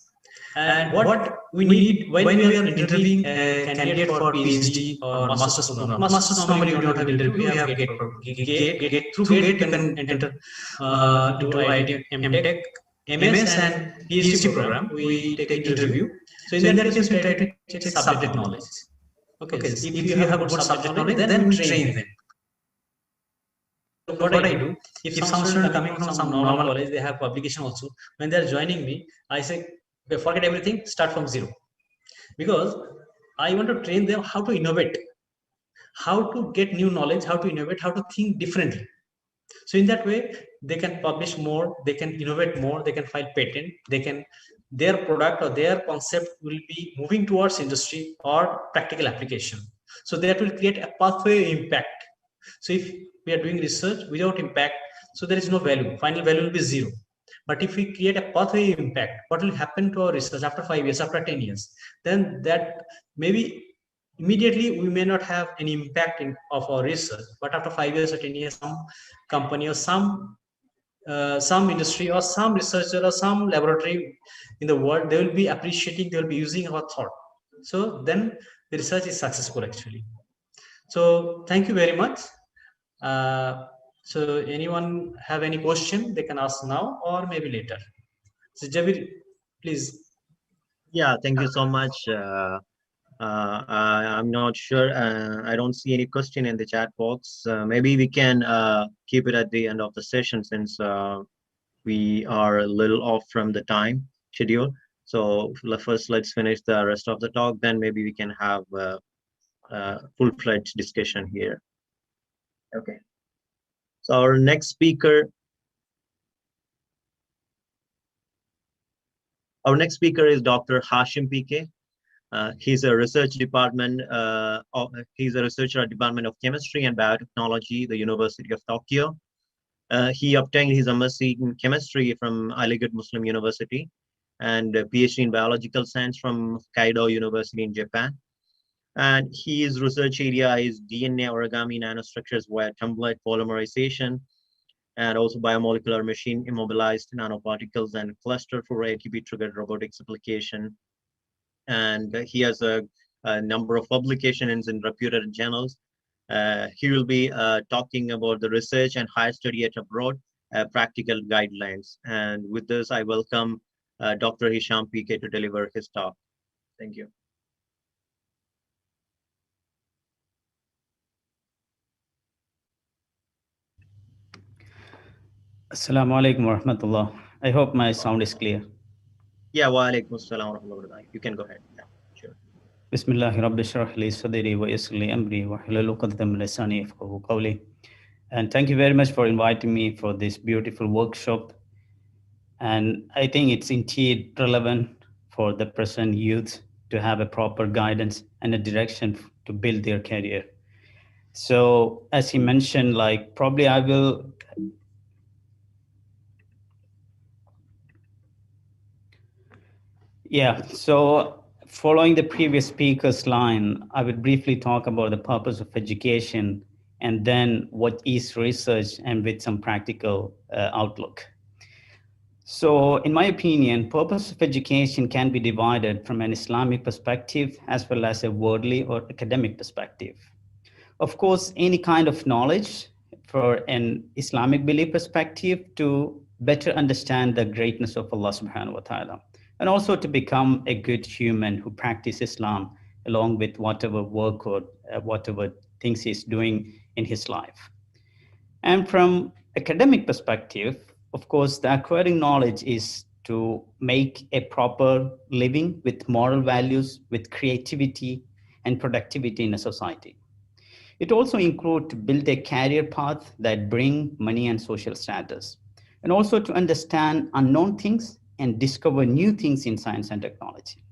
And what we need when we are interviewing a candidate for PhD or master's program. Master's normally you don't have interview, we have GATE. Through GATE you can enter into IIT, MTech, MS and PhD program. We take interview. So in that case we try to check subject knowledge. Okay, so if you have good subject knowledge, then we train them. What I do, if some student coming from some normal college, they have publication also. When they are joining me, I say, okay, forget everything, start from zero. Because I want to train them how to innovate, how to get new knowledge, how to innovate, how to think differently. So in that way, they can publish more, they can innovate more, they can file patent, they can, their product or their concept will be moving towards industry or practical application. So that will create a pathway impact. So if we are doing research without impact, so there is no value, final value will be zero. But if we create a pathway impact, what will happen to our research after 5 years, after 10 years? Then that maybe immediately we may not have any impact of our research, but after 5 years or 10 years, some company or some industry or some researcher or some laboratory in the world, they will be appreciating, they will be using our thought. So then the research is successful actually. So thank you very much. So anyone have any question, they can ask now or maybe later. So Jabir, please. Yeah, thank you so much. I'm not sure. I don't see any question in the chat box. Maybe we can keep it at the end of the session since we are a little off from the time schedule. So first, let's finish the rest of the talk. Then maybe we can have a full-fledged discussion here. Okay. So our next speaker. Our next speaker is Dr. Hashim Pk. He's a researcher at Department of Chemistry and Biotechnology, the University of Tokyo. He obtained his MSc in chemistry from Aligarh Muslim University and a PhD in biological science from Kaido University in Japan. And his research area is DNA origami nanostructures via template polymerization, and also biomolecular machine immobilized nanoparticles and cluster for ATP-triggered robotics application. And he has a number of publications in reputed journals. He will be talking about the research and higher study at abroad, practical guidelines. And with this, I welcome Dr. Hashim Pk to deliver his talk. Thank you. Assalamu alaikum wa rahmatullah. I hope my sound is clear. Yeah, wa alaikum assalam wa rahmatullah. You can go ahead. Yeah, sure. Bismillahi rabbi shrah li sadri wa yassir li amri wa hlul 'uqdatam min lisani yafqahu qawli. And thank you very much for inviting me for this beautiful workshop. And I think it's indeed relevant for the present youth to have a proper guidance and a direction to build their career. So as he mentioned, like probably I will so following the previous speaker's line, I would briefly talk about the purpose of education and then what is research and with some practical outlook. So in my opinion, purpose of education can be divided from an Islamic perspective as well as a worldly or academic perspective. Of course, any kind of knowledge for an Islamic belief perspective to better understand the greatness of Allah subhanahu wa ta'ala, and also to become a good human who practices Islam along with whatever work or whatever things he's doing in his life. And from academic perspective, of course, the acquiring knowledge is to make a proper living with moral values, with creativity and productivity in a society. It also includes to build a career path that bring money and social status, and also to understand unknown things and discover new things in science and technology.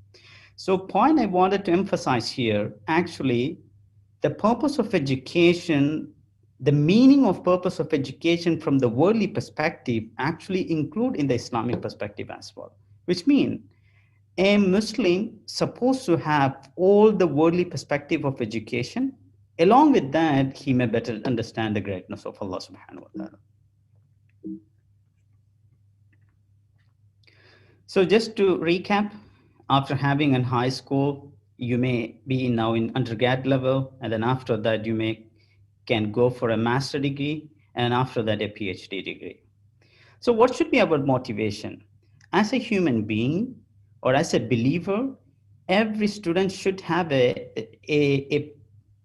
So point I wanted to emphasize here, actually, the purpose of education, the meaning of purpose of education from the worldly perspective actually include in the Islamic perspective as well, which means a Muslim supposed to have all the worldly perspective of education. Along with that, he may better understand the greatness of Allah subhanahu wa ta'ala. So just to recap, after having a high school, you may be now in undergrad level, and then after that you can go for a master degree, and after that a PhD degree. So what should be our motivation? As a human being or as a believer, every student should have a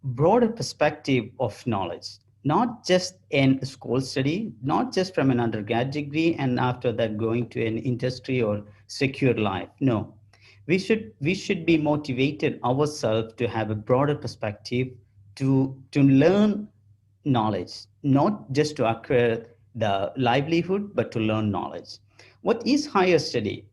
broader perspective of knowledge, not just in school study, not just from an undergrad degree and after that going to an industry or secure life. No, we should be motivated ourselves to have a broader perspective to learn knowledge, not just to acquire the livelihood, but to learn knowledge. What is higher study?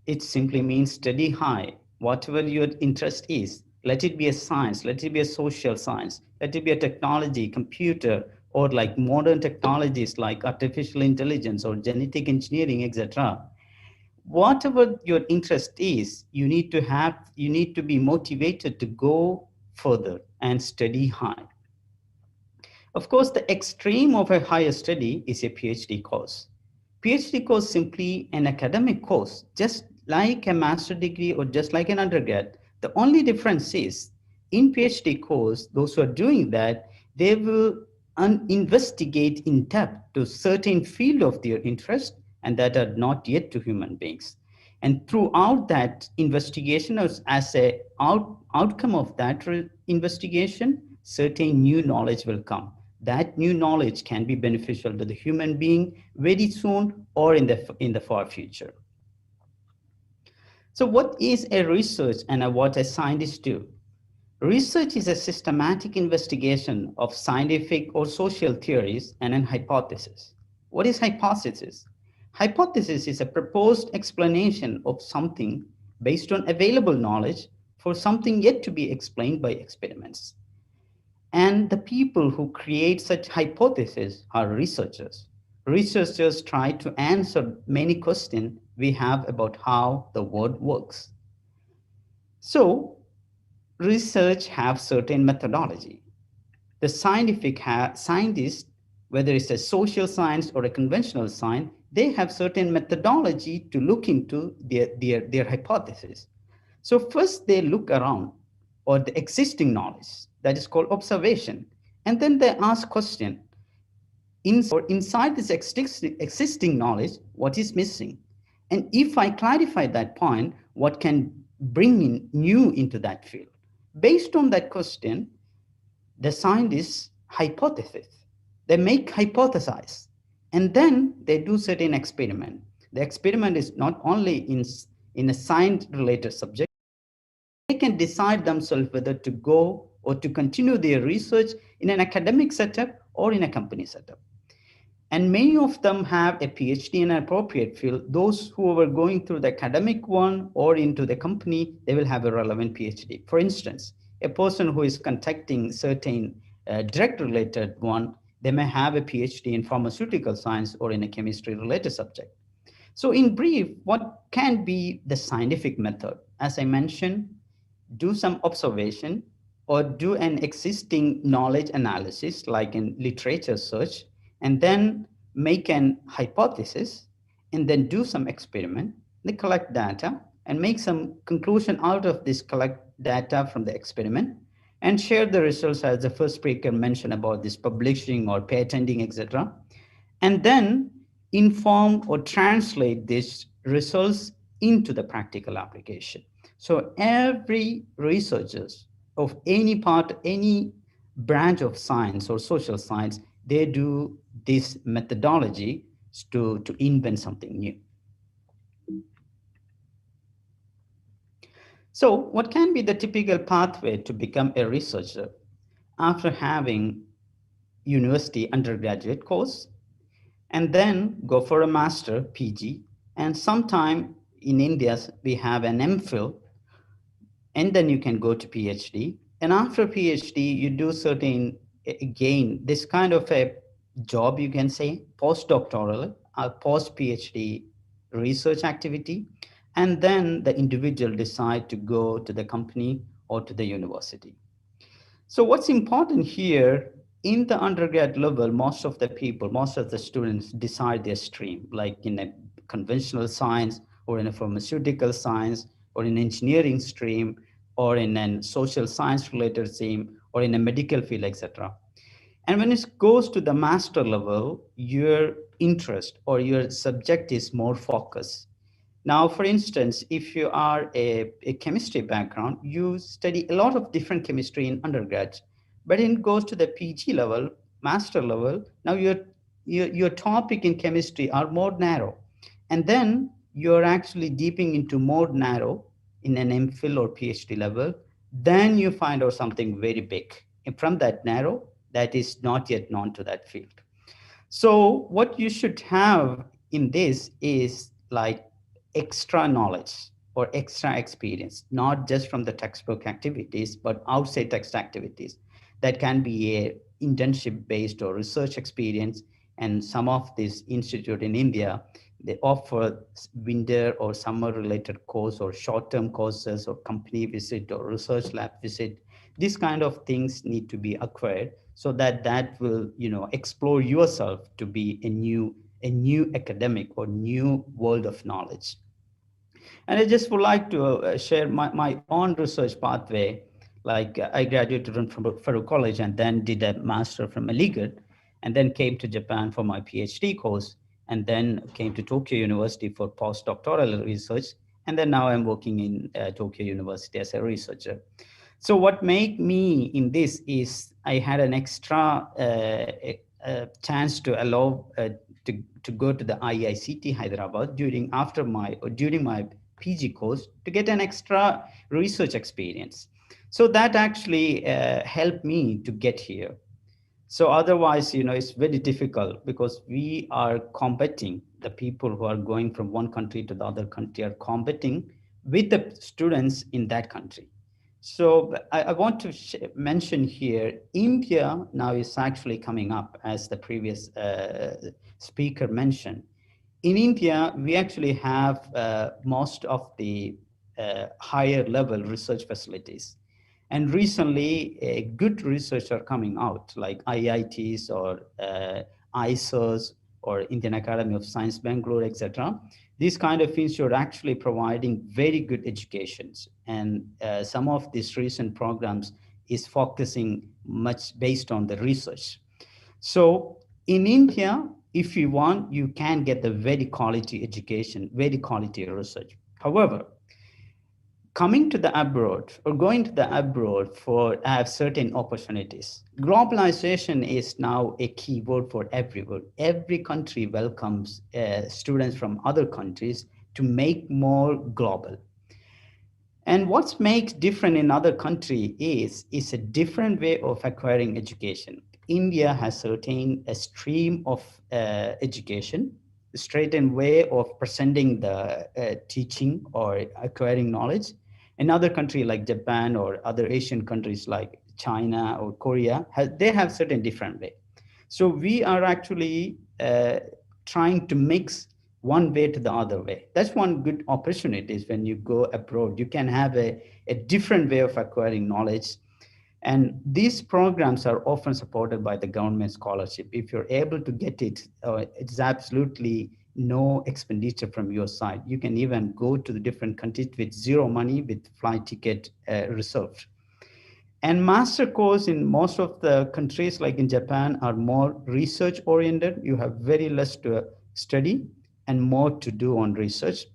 It simply means study high, whatever your interest is. Let it be a science, let it be a social science, let it be a technology, computer, or like modern technologies like artificial intelligence or genetic engineering, etc. Whatever your interest is, you need to be motivated to go further and study high. Of course, the extreme of a higher study is a PhD course. PhD course simply an academic course, just like a master degree or just like an undergrad. The only difference is in PhD course, those who are doing that, they will investigate in depth to certain field of their interest and that are not yet to human beings. And throughout that investigation, as a outcome of that investigation, certain new knowledge will come. That new knowledge can be beneficial to the human being very soon or in the far future. So what is a research and what a scientist do? Research is a systematic investigation of scientific or social theories and an hypothesis. What is hypothesis? Hypothesis is a proposed explanation of something based on available knowledge for something yet to be explained by experiments. And the people who create such hypotheses are researchers. Researchers try to answer many questions we have about how the world works. So research have certain methodology. The scientists, whether it's a social science or a conventional science, they have certain methodology to look into their hypothesis. So first they look around or the existing knowledge, that is called observation. And then they ask question, inside this existing knowledge, what is missing? And if I clarify that point, what can bring in new into that field? Based on that question, the scientists hypothesis. They make hypothesize, and then they do certain experiment. The experiment is not only in a science-related subject. They can decide themselves whether to go or to continue their research in an academic setup or in a company setup. And many of them have a PhD in an appropriate field. Those who are going through the academic one or into the company, they will have a relevant PhD. For instance, a person who is conducting certain direct related one, they may have a PhD in pharmaceutical science or in a chemistry related subject. So in brief, what can be the scientific method? As I mentioned, do some observation or do an existing knowledge analysis like in literature search, and then make an hypothesis, and then do some experiment, they collect data and make some conclusion out of this collect data from the experiment and share the results, as the first speaker mentioned about this publishing or patenting, etc. And then inform or translate these results into the practical application. So every researchers of any part, any branch of science or social science, they do this methodology to invent something new. So what can be the typical pathway to become a researcher after having university undergraduate course, and then go for a master, PG, and sometime in India, we have an MPhil, and then you can go to PhD. And after PhD, you do certain, again, this kind of a job, you can say, postdoctoral or post-PhD research activity. And then the individual decide to go to the company or to the university. So what's important here, in the undergrad level, most of the people, most of the students decide their stream, like in a conventional science or in a pharmaceutical science or in engineering stream or in a social science related stream or in a medical field, etc. And when it goes to the master level, your interest or your subject is more focused. Now, for instance, if you are a chemistry background, you study a lot of different chemistry in undergrad, but it goes to the PG level, master level. Now your topic in chemistry are more narrow. And then you're actually deeping into more narrow in an MPhil or PhD level. Then you find out something very big. And from that narrow, that is not yet known to that field. So what you should have in this is like extra knowledge or extra experience, not just from the textbook activities, but outside text activities. That can be a internship based or research experience. And some of these institute in India, they offer winter or summer related course or short-term courses or company visit or research lab visit. These kind of things need to be acquired so that will, explore yourself to be a new academic or new world of knowledge. And I just would like to share my own research pathway. Like I graduated from Farouk College and then did a master from Aligarh, and then came to Japan for my PhD course, and then came to Tokyo University for postdoctoral research. And then now I'm working in Tokyo University as a researcher. So what made me in this is I had an extra chance to allow to go to the IICT Hyderabad during my PG course to get an extra research experience. So that actually helped me to get here. So otherwise, it's very difficult because we are competing. The people who are going from one country to the other country are competing with the students in that country. So I want to mention here, India now is actually coming up, as the previous speaker mentioned. In India, we actually have most of the higher level research facilities. And recently, good research are coming out, like IITs or ISOs or Indian Academy of Science, Bangalore, etc. These kind of institutes are actually providing very good educations. And some of these recent programs is focusing much based on the research. So in India, if you want, you can get the very quality education, very quality research. However, coming to the abroad or going to the abroad for have certain opportunities. Globalization is now a key word for everyone. Every country welcomes students from other countries to make more global. And what makes different in other country is a different way of acquiring education. India has certain a stream of education, a certain way of presenting the teaching or acquiring knowledge. Another country like Japan or other Asian countries like China or Korea, they have certain different way. So we are actually trying to mix one way to the other way. That's one good opportunity is when you go abroad, you can have a different way of acquiring knowledge. And these programs are often supported by the government scholarship. If you're able to get it, it's absolutely no expenditure from your side. You can even go to the different countries with zero money with flight ticket reserved. And master course in most of the countries like in Japan are more research oriented. You have very less to study and more to do on research.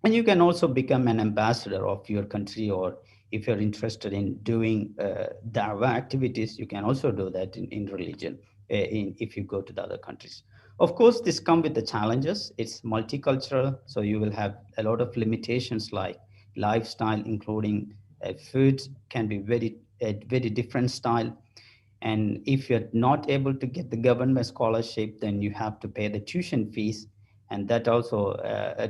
And you can also become an ambassador of your country, or if you're interested in doing dawah activities, you can also do that in religion if you go to the other countries. Of course, this comes with the challenges. It's multicultural, so you will have a lot of limitations like lifestyle, including food can be very different style. And if you're not able to get the government scholarship, then you have to pay the tuition fees, and that also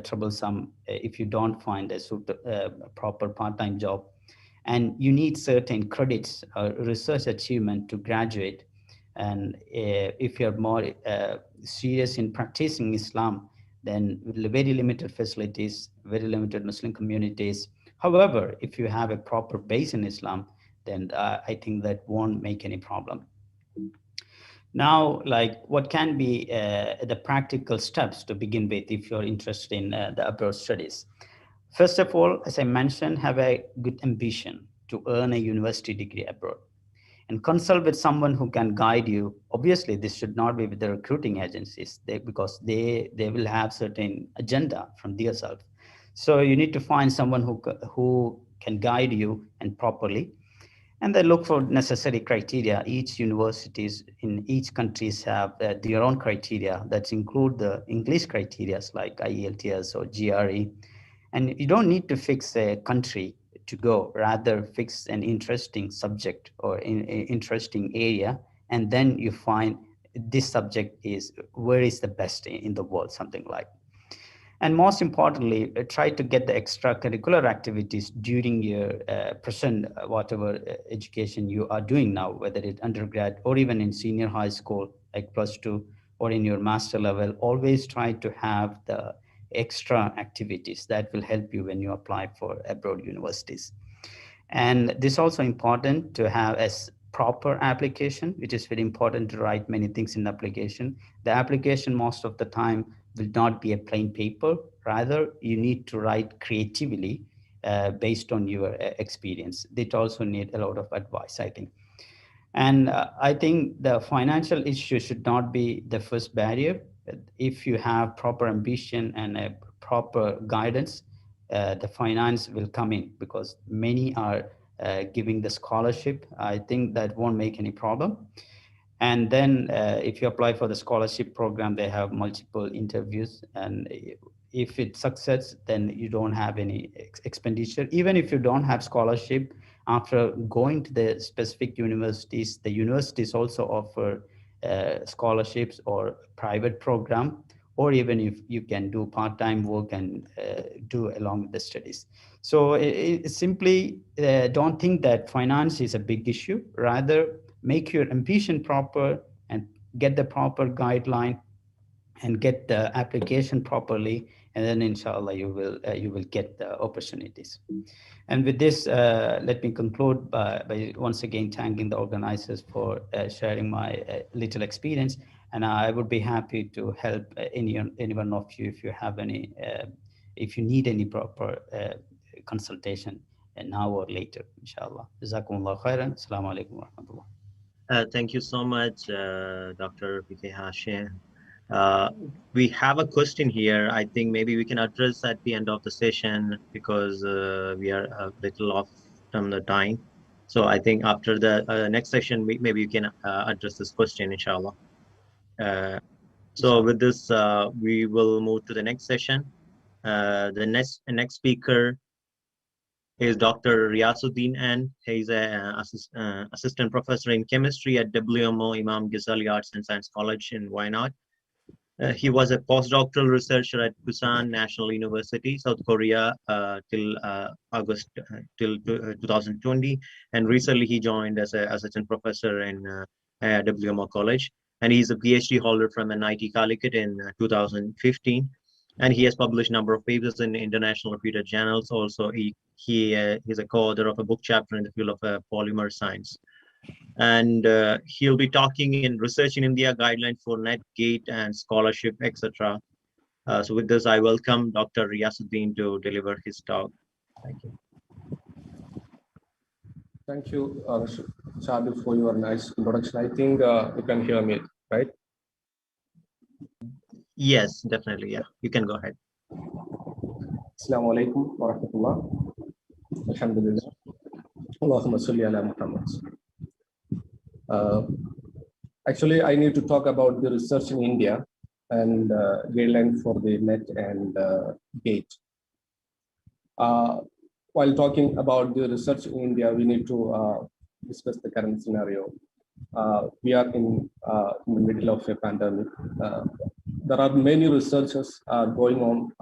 troublesome if you don't find a proper part-time job. And you need certain credits research achievement to graduate. And if you're more serious in practicing Islam, then very limited facilities, very limited Muslim communities. However, if you have a proper base in Islam, then I think that won't make any problem. Now, like what can be the practical steps to begin with if you're interested in the abroad studies? First of all, as I mentioned, have a good ambition to earn a university degree abroad and consult with someone who can guide you. Obviously, this should not be with the recruiting agencies because they will have certain agenda from their self. So you need to find someone who can guide you and properly. And they look for necessary criteria. Each universities in each countries have their own criteria that include the English criteria like IELTS or GRE. And you don't need to fix a country to go, rather fix an interesting subject or an interesting area. And then you find this subject is where is the best in the world, something like. And most importantly, try to get the extracurricular activities during your present, whatever education you are doing now, whether it's undergrad or even in senior high school, like +2, or in your master level. Always try to have the extra activities that will help you when you apply for abroad universities. And this is also important to have a proper application, which is very important to write many things in the application. The application most of the time will not be a plain paper. Rather, you need to write creatively based on your experience. They also need a lot of advice, I think. And I think the financial issue should not be the first barrier. If you have proper ambition and a proper guidance, the finance will come in because many are giving the scholarship. I think that won't make any problem. And then if you apply for the scholarship program, they have multiple interviews. And if it succeeds, then you don't have any expenditure. Even if you don't have scholarship, after going to the specific universities, the universities also offer scholarships or private program or even if you can do part-time work and do along with the studies. So simply don't think that finance is a big issue. Rather, make your ambition proper and get the proper guideline and get the application properly, and then inshallah you will get the opportunities. And with this, let me conclude by once again thanking the organizers for sharing my little experience, and I would be happy to help any one of you if you have any, if you need any proper consultation, now or later, inshallah. Jazakumullah khairan. Assalamu alaikum wa rahmatullah. Thank you so much, Dr. Pk Hashim. We have a question here. I think maybe we can address at the end of the session because we are a little off from the time. So I think after the next session, maybe you can address this question, inshallah. So with this, we will move to the next session. The next speaker is Dr. Riyasudheen N. He's an assistant professor in chemistry at WMO Imam Ghazali Arts and Science College in Wayanad. He was a postdoctoral researcher at Busan National University, South Korea, till August till 2020, and recently he joined as an assistant professor in WMO College, and he's a PhD holder from NIT Calicut in 2015, and he has published a number of papers in international reputed journals. Also, he is a co-author of a book chapter in the field of polymer science. And he'll be talking in Research in India guidelines for net, GATE, and scholarship, etc. So with this, I welcome Dr. Riyasudheen to deliver his talk. Thank you. Thank you, Jabir, for your nice introduction. I think you can hear me, right? Yes, definitely. Yeah, you can go ahead. Assalamu alaikum wa rahmatullah. Alhamdulillah. Allahumma salli ala Muhammad. Actually, I need to talk about the research in India and guideline for the net and GATE. While talking about the research in India, we need to discuss the current scenario. We are in the middle of a pandemic. There are many researches going on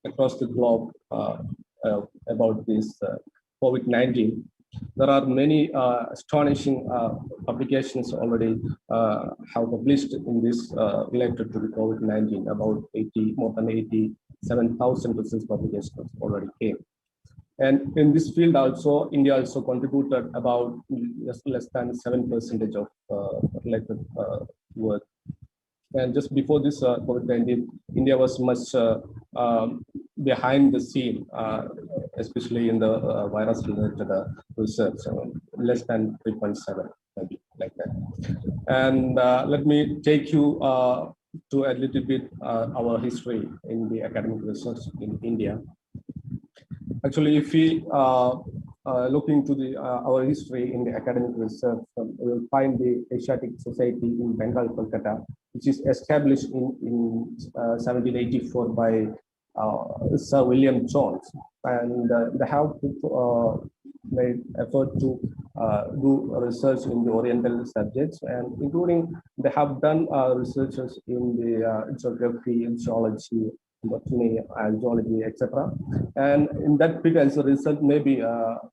across the globe about this COVID-19. There are many astonishing publications already have published in this related to the COVID-19. About more than 87,000 research publications already came. And in this field also, India also contributed about less than 7% of related work. And just before this COVID-19, India was much behind the scene, especially in the virus-related research, less than 3.7, maybe like that. And let me take you to a little bit our history in the academic research in India. Actually, if we look into our history in the academic research, we will find the Asiatic Society in Bengal, Kolkata, which is established in 1784 by Sir William Jones, and they have made effort to do research in the Oriental subjects, and including they have done researches in the geography, geology, botany, zoology, etc. And in that field, as a result, maybe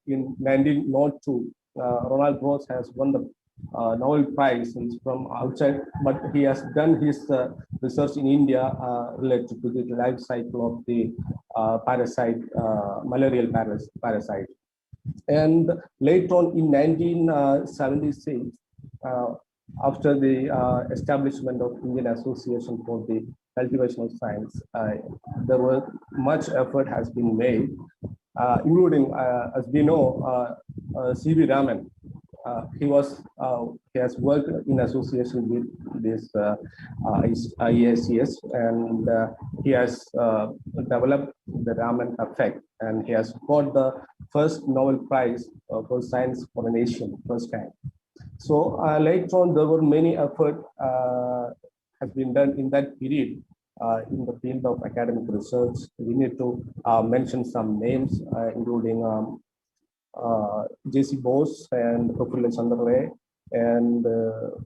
in 1902, Ronald Ross has won the Nobel Prize from outside, but he has done his research in India related to the life cycle of the parasite, malarial parasite. And later on in 1976, after the establishment of Indian Association for the Cultivation of Science, there was much effort has been made, including, as we know, C.V. Raman. He has worked in association with this IACS, and he has developed the Raman effect, and he has got the first Nobel Prize for science for a nation, first time. So later on, there were many efforts has been done in that period in the field of academic research. We need to mention some names, including J.C. Bose and Professor Chandra Ray and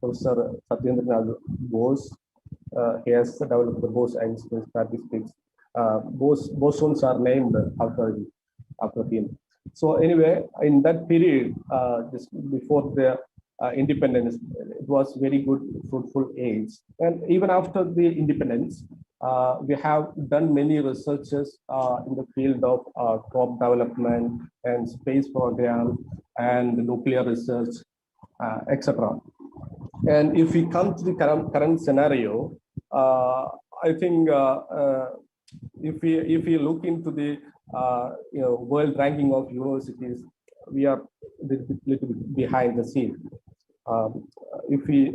Professor Satyendranath Bose He has developed the Bose-Einstein statistics. Bosons are named after him. So anyway, in that period, just before the independence, it was very good, fruitful age. And even after the independence, we have done many researches in the field of crop development and space program and nuclear research, etc. And if we come to the current scenario, I think if we look into the world ranking of universities, we are a little bit behind the scene. If we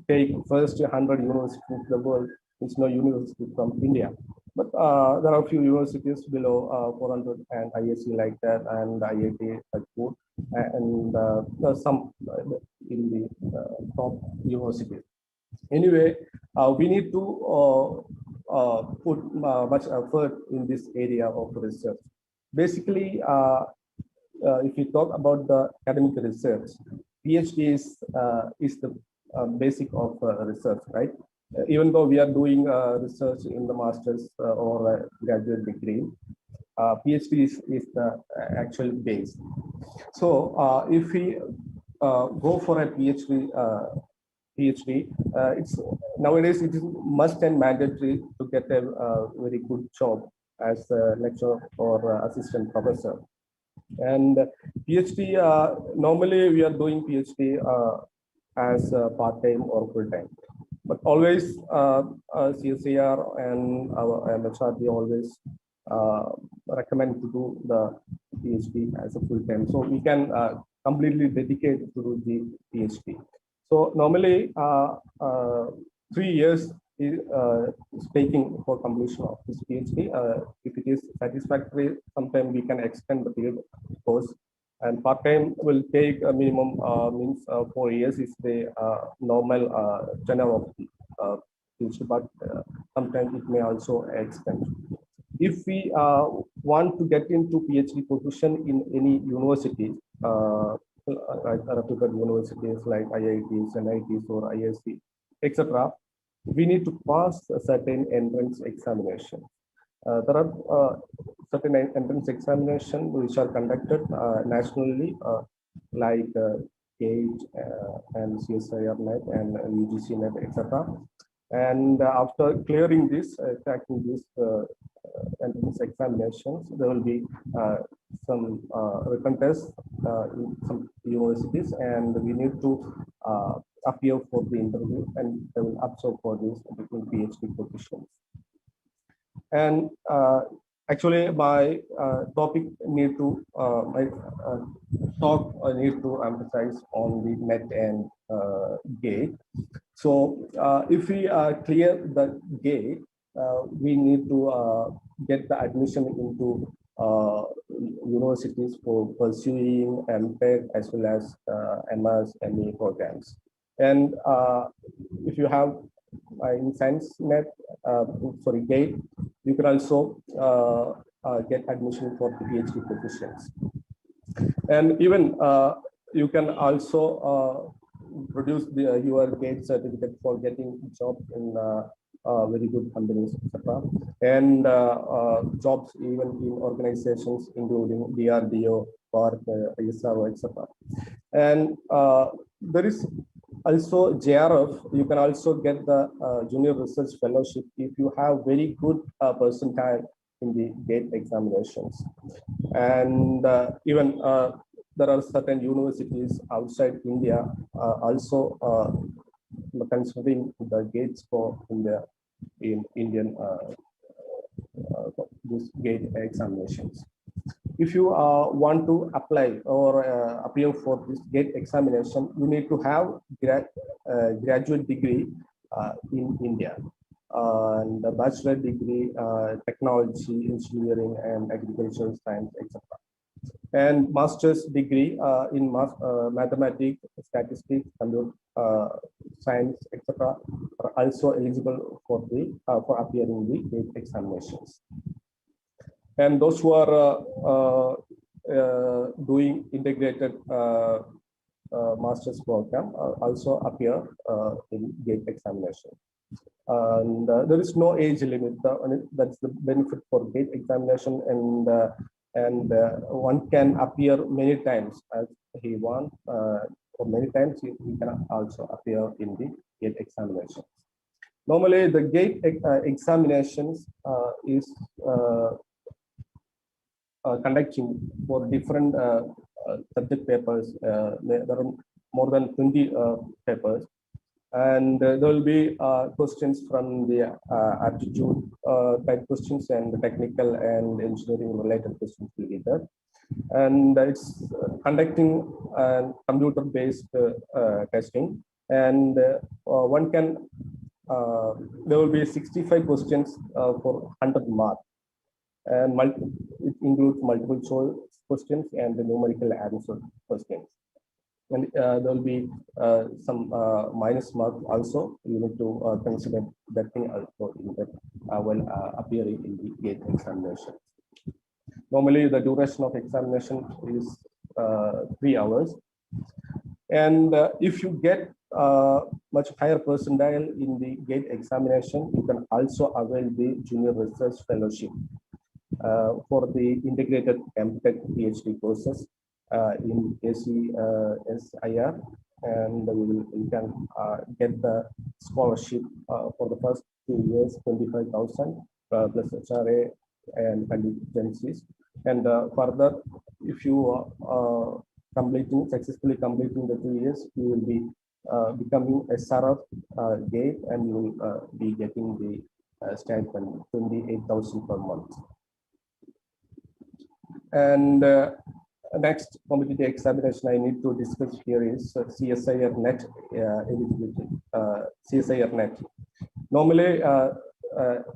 take first 100 universities in the world, there's no university from India. But there are a few universities below 400 and ISC like that, and IIT at Port, and some in the top universities. Anyway, we need to put much effort in this area of research. Basically, if we talk about the academic research, PhD is the basic of research, right? Even though we are doing research in the master's or graduate degree, PhD is the actual base. So if we go for a PhD, it's nowadays it is must and mandatory to get a very good job as a lecturer or assistant professor. And PhD, normally we are doing PhD as part-time or full-time. But always CSIR and our MHRD always recommend to do the PhD as a full-time. So we can completely dedicate to do the PhD. So normally 3 years is taking for completion of this PhD. If it is satisfactory, sometimes we can extend the period of course. And part-time will take a minimum means 4 years is the normal tenure of PhD, but sometimes it may also extend. If we want to get into PhD position in any university, like reputed universities like IITs, NITs, or ISC, etc., we need to pass a certain entrance examination. There are certain entrance examinations which are conducted nationally, like GATE and CSIR net and UGC net, etc. And after clearing this, cracking this entrance examinations, there will be some written tests in some universities, and we need to appear for the interview, and they will absorb for this different PhD positions. And actually, my topic need to my talk need to emphasize on the net and GATE. So if we clear the GATE, we need to get the admission into universities for pursuing MPhil as well as MS, ME programs. And if you have in science net, GATE, you can also get admission for the PhD positions. And even you can also produce your GATE certificate for getting job in very good companies, etc. And jobs even in organizations including DRDO, or ISRO, etc. And there is also JRF. You can also get the Junior Research Fellowship if you have very good percentile in the GATE examinations. And even there are certain universities outside India also considering the GATE score in Indian this GATE examinations. If you want to apply or appear for this GATE examination, you need to have graduate degree in India, and a bachelor degree, technology, engineering, and agricultural science, etc. And master's degree in mathematics, statistics, computer science, etc. are also eligible for the for appearing the GATE examinations. And those who are doing integrated master's program also appear in GATE examination. And there is no age limit. That's the benefit for gate examination, and one can appear many times as he wants. Or many times he can also appear in the gate examinations. Normally, the gate examinations is conducting for different subject papers. There are more than 20 papers, and there will be questions from the aptitude type questions, and the technical and engineering related questions will be there. And it's conducting computer-based testing, and one can there will be 65 questions for 100 marks, and it includes multiple choice questions and the numerical answer questions. And there will be some minus marks also. You need to consider that thing also in that when appearing in the gate examination. Normally, the duration of examination is 3 hours. And if you get much higher percentile in the gate examination, you can also avail the junior research fellowship for the integrated MTech PhD courses in ACSIR, and you can get the scholarship for the first 2 years, 25,000 plus HRA and contingencies. And further, if you successfully completing the 2 years, you will be becoming a SRF gate, and you will be getting the stipend 28,000 per month. And next competitive examination I need to discuss here is CSIR net eligibility. CSIR net. Normally,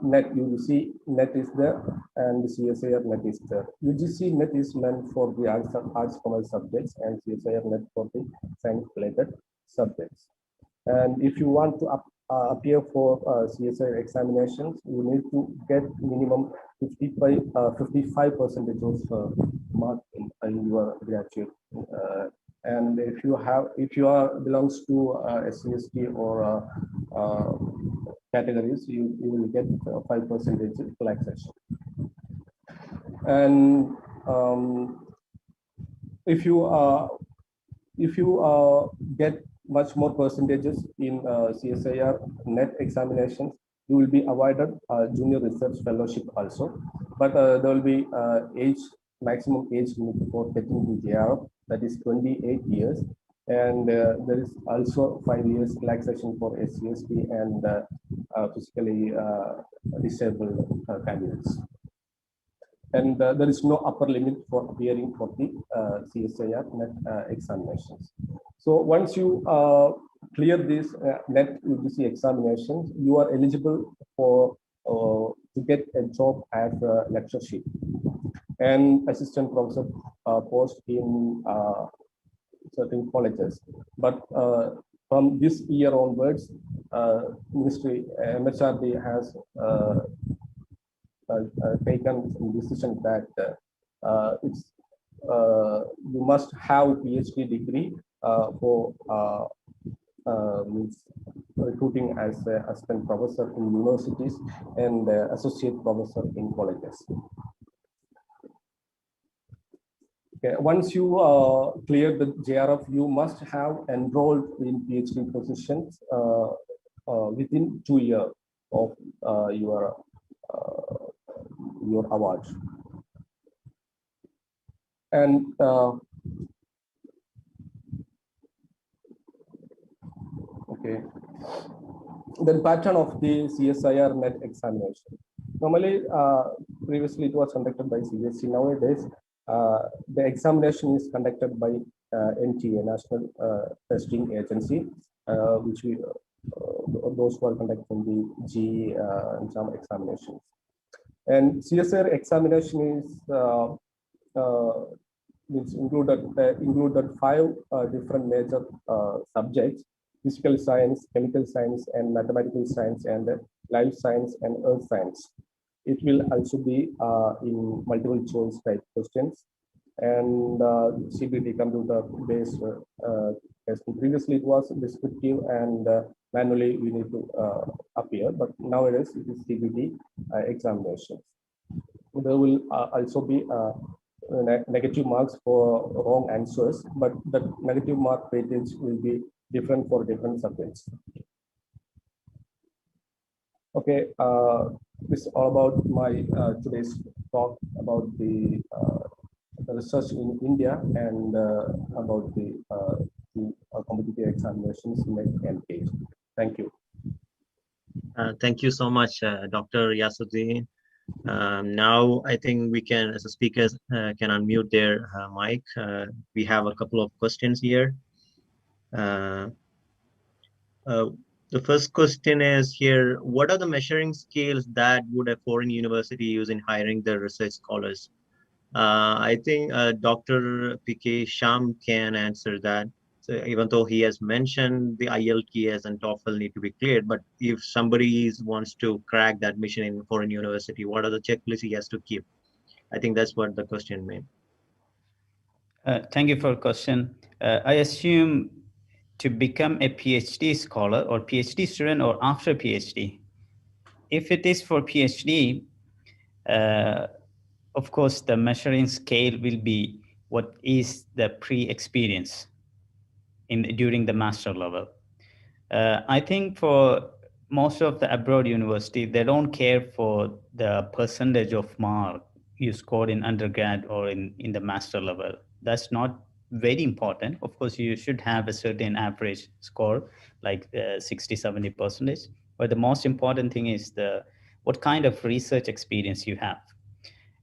net UGC net is there, and the CSIR net is there. UGC net is meant for the arts commerce subjects, and CSIR net for the science related subjects. And if you want to appear for CSIR examinations, you need to get minimum 55% of mark in your graduate. And if you belongs to SCST or categories, you will get 5% relaxation. And if you get much more percentages in CSIR net examinations, you will be awarded junior research fellowship also. But there will be maximum age limit for getting the JRF, that is 28 years. And there is also 5 years relaxation for SCST and physically disabled candidates. And there is no upper limit for appearing for the CSIR net examinations. So once you clear this net UGC examinations, you are eligible for to get a job as a lectureship and assistant professor post in certain colleges. But from this year onwards, Ministry MHRD has taken some decision that you must have PhD degree for recruiting as an assistant professor in universities and associate professor in colleges. Okay. Once you clear the JRF, you must have enrolled in PhD positions within 2 years of your award. And okay, then pattern of the CSIR net examination. Normally, previously it was conducted by CSC. Nowadays, the examination is conducted by NTA, National Testing Agency, which those who are conducting the GE exam examinations. And CSIR examination is included 5 different major subjects: physical science, chemical science, and mathematical science, and life science and earth science. It will also be in multiple choice type questions and CBT computer based testing. Previously, it was descriptive and manually we need to appear, but nowadays it is CBT examinations. There will also be negative marks for wrong answers, but the negative mark weightage will be different for different subjects. Okay, this is all about my today's talk about the research in India and about the competitive examinations in and case. Thank you. Thank you so much, Dr. Riyasudheen. Now I think we can, as the speakers, can unmute their mic. We have a couple of questions here. The first question is here: what are the measuring scales that would a foreign university use in hiring the research scholars? I think Dr. Pk Sham can answer that. So even though he has mentioned the IELTS and TOEFL need to be cleared, but if somebody wants to crack that mission in foreign university, what are the checklists he has to keep? I think that's what the question meant. Thank you for the question. I assume to become a PhD scholar or PhD student or after PhD. If it is for PhD, of course, the measuring scale will be what is the pre-experience during the master level. I think for most of the abroad university, they don't care for the percentage of mark you scored in undergrad or in the master level. That's not very important. Of course, you should have a certain average score, like 60, 70%. But the most important thing is what kind of research experience you have.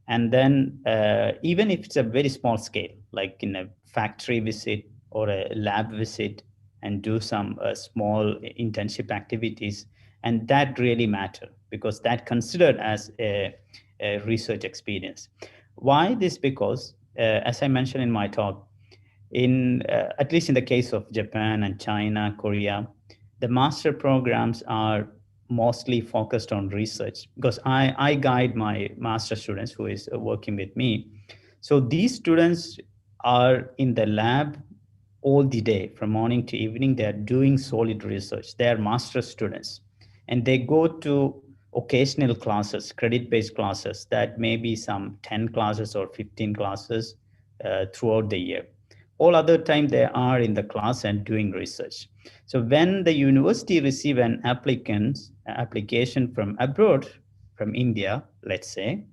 And then even if it's a very small scale, like in a factory visit or a lab visit, and do some small internship activities, and that really matter because that considered as a research experience. Why this? Because as I mentioned in my talk, in at least in the case of Japan and China, Korea, the master programs are mostly focused on research because I guide my master students who is working with me. So these students are in the lab all the day, from morning to evening. They are doing solid research. They are master students, and they go to occasional classes, credit-based classes, that may be some 10 classes or 15 classes throughout the year. All other time they are in the class and doing research. So when the university receive an application from abroad, from India, let's say,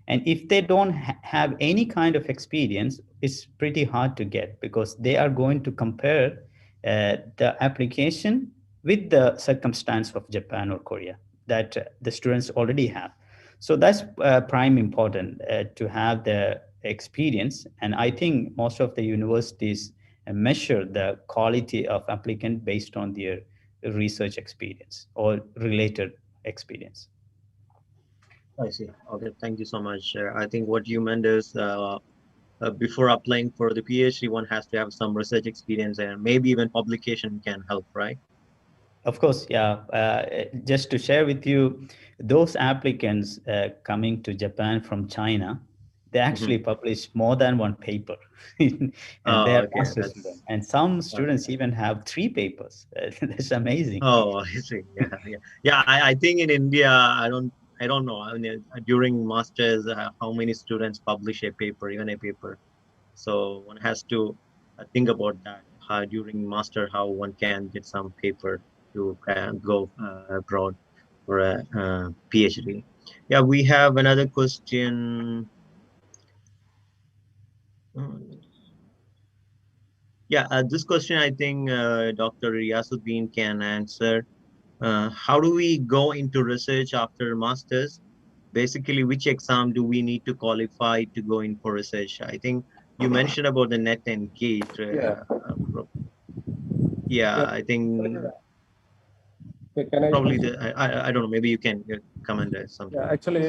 and if they don't have any kind of experience, it's pretty hard to get because they are going to compare the application with the circumstance of Japan or Korea that the students already have. So that's prime important to have the experience. And I think most of the universities measure the quality of applicant based on their research experience or related experience. I see. Okay, thank you so much. I think what you meant is before applying for the PhD, one has to have some research experience and maybe even publication can help, right? Of course, yeah. Just to share with you, those applicants coming to Japan from China, they actually publish more than one paper. And they're okay. master students. And some students even have 3 papers. That's amazing. Oh, I see. Yeah. I think in India, I don't know. I mean, during masters, how many students publish a paper, even a paper. So one has to think about that. How during master, how one can get some paper to go abroad for a PhD. Yeah, we have another question. Yeah, this question I think Dr. Riyasudheen can answer. How do we go into research after masters? Basically, which exam do we need to qualify to go in for research? I think you mentioned about the net and gate. Yeah, I think probably I don't know. Maybe you can comment something. Yeah, actually,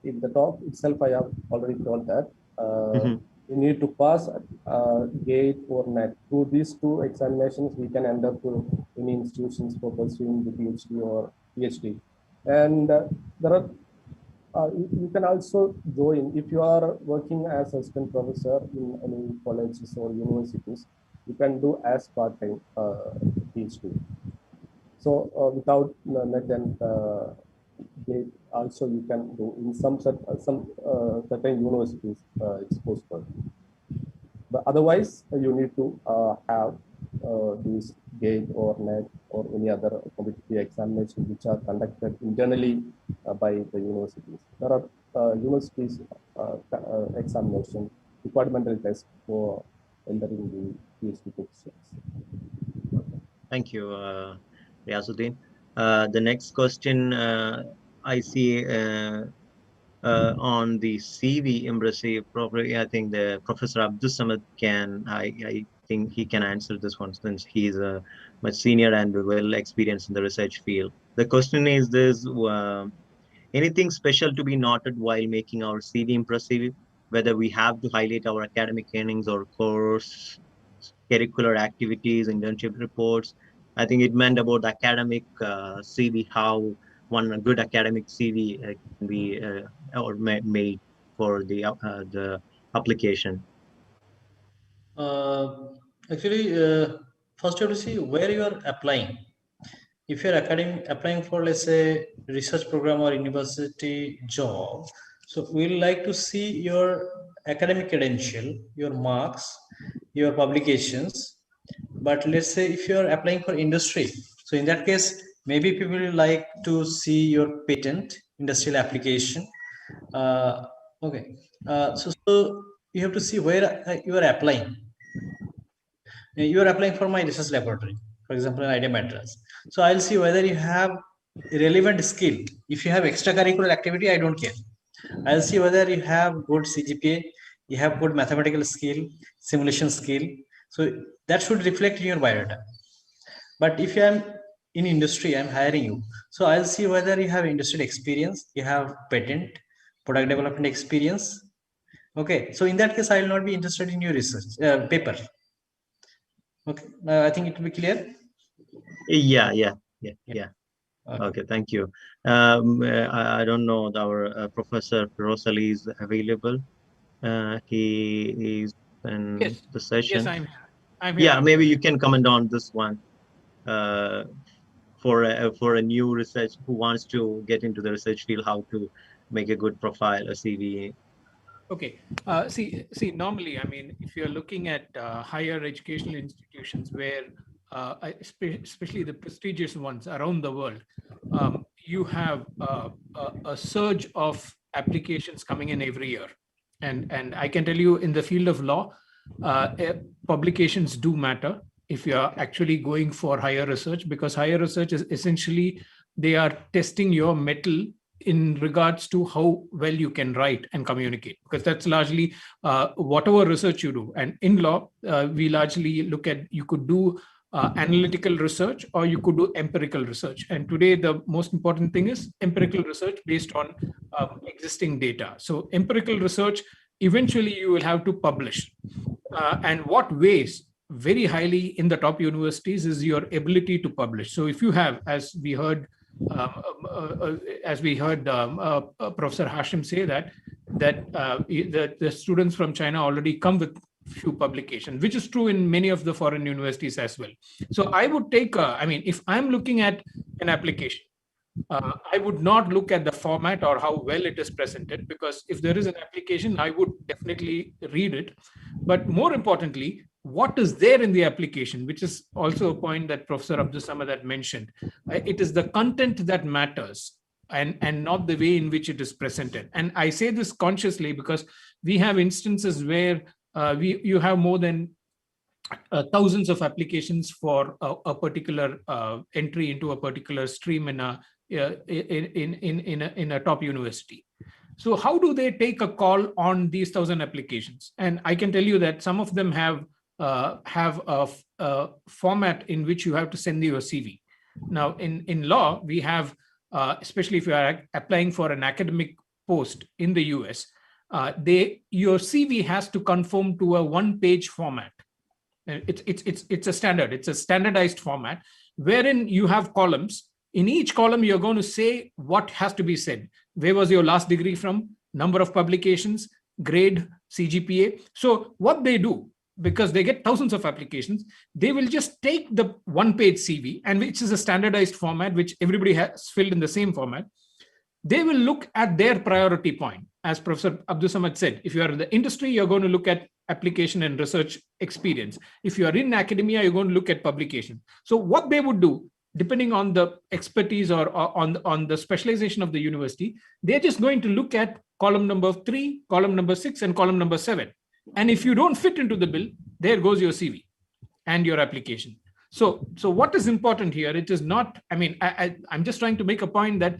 in the talk itself, I have already told that you need to pass gate or net. Through these 2 examinations, we can end up to any institutions for pursuing the PhD or PhD. And there are you can also join if you are working as assistant professor in any colleges or universities. You can do as part-time PhD. So without net and gate, also you can do in some certain universities it's possible. But otherwise, you need to have this gate or net or any other competitive examination which are conducted internally by the universities. There are universities examination, departmental tests for entering the PhD positions. Thank you, Riyasudheen. The next question I see on the CV impressive, probably I think the Professor Abus Samad I think he can answer this one since he's much senior and well experienced in the research field. The question is this, anything special to be noted while making our CV impressive, whether we have to highlight our academic earnings or course, curricular activities, internship reports. I think it meant about the academic CV, how one good academic CV can be or made for the application. Actually, first you have to see where you are applying. If you're applying for, let's say, research program or university job, so we'll like to see your academic credential, your marks, your publications. But let's say if you're applying for industry, so in that case, maybe people like to see your patent, industrial application. Okay, so you have to see where you are applying. You are applying for my research laboratory, for example, in IIT Madras. So I'll see whether you have relevant skill. If you have extracurricular activity, I don't care. I'll see whether you have good CGPA, you have good mathematical skill, simulation skill. So that should reflect in your biodata. But if I'm in industry, I'm hiring you. So I'll see whether you have industry experience, you have patent, product development experience. Okay, so in that case, I will not be interested in your research paper. Okay, I think it will be clear. Yeah. Okay, thank you. I don't know our Professor Feroz is available. He is in the session. Yes, I'm here. Yeah, maybe you can comment on this one for a new research who wants to get into the research field, how to make a good profile, a CV. Okay. See, normally, I mean, if you're looking at higher educational institutions where, especially the prestigious ones around the world, you have a surge of applications coming in every year. And I can tell you in the field of law, publications do matter if you're actually going for higher research, because higher research is essentially, they are testing your mettle in regards to how well you can write and communicate, because that's largely whatever research you do. And in law, we largely look at, you could do analytical research or you could do empirical research. And today, the most important thing is empirical research based on existing data. So empirical research, eventually you will have to publish. And what weighs very highly in the top universities is your ability to publish. So if you have, as we heard Professor Hashim say that the students from China already come with few publications, which is true in many of the foreign universities as well. So I would take, I mean, if I'm looking at an application, I would not look at the format or how well it is presented, because if there is an application, I would definitely read it. But more importantly, what is there in the application, which is also a point that Professor Abus Samad had mentioned. It is the content that matters and not the way in which it is presented. And I say this consciously because we have instances where you have more than thousands of applications for a particular entry into a particular stream in a top university. So how do they take a call on these 1,000 applications? And I can tell you that some of them have a format in which you have to send your CV. Now, in law, we have, especially if you are applying for an academic post in the US, your CV has to conform to a one-page format. It's a standard. It's a standardized format wherein you have columns. In each column, you're going to say what has to be said. Where was your last degree from? Number of publications, grade, CGPA. So what they do, because they get thousands of applications, they will just take the one-page CV, and which is a standardized format, which everybody has filled in the same format. They will look at their priority point. As Prof.Abus Samad said, if you are in the industry, you're going to look at application and research experience. If you are in academia, you're going to look at publication. So what they would do, depending on the expertise or on the specialization of the university, they're just going to look at column number 3, column number 6, and column number 7. And if you don't fit into the bill, there goes your CV and your application. So what is important here? It is not, I mean, I'm just trying to make a point that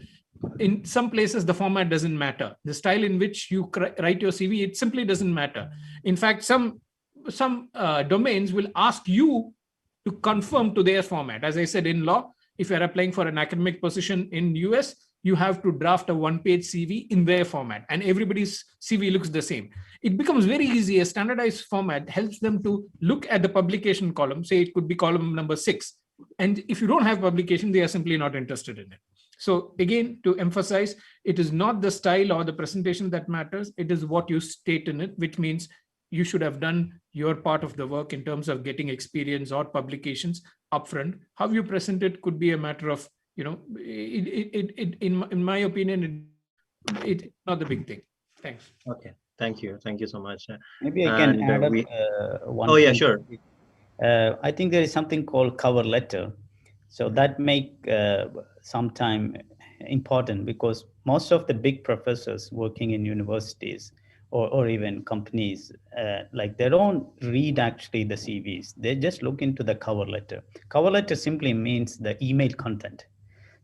in some places, the format doesn't matter. The style in which you write your CV, it simply doesn't matter. In fact, some domains will ask you to conform to their format. As I said, in law, if you're applying for an academic position in US, you have to draft a one-page CV in their format, and everybody's CV looks the same. It becomes very easy. A standardized format helps them to look at the publication column. Say it could be column number 6. And if you don't have publication, they are simply not interested in it. So again, to emphasize, it is not the style or the presentation that matters. It is what you state in it, which means you should have done your part of the work in terms of getting experience or publications upfront. How you present it could be a matter of, you know, in my opinion, it's not the big thing. Thanks. Okay, thank you so much. Maybe I can add up one. Oh yeah, sure. I think there is something called cover letter. So that make sometime important, because most of the big professors working in universities or even companies, like they don't read actually the CVs. They just look into the cover letter. Cover letter simply means the email content.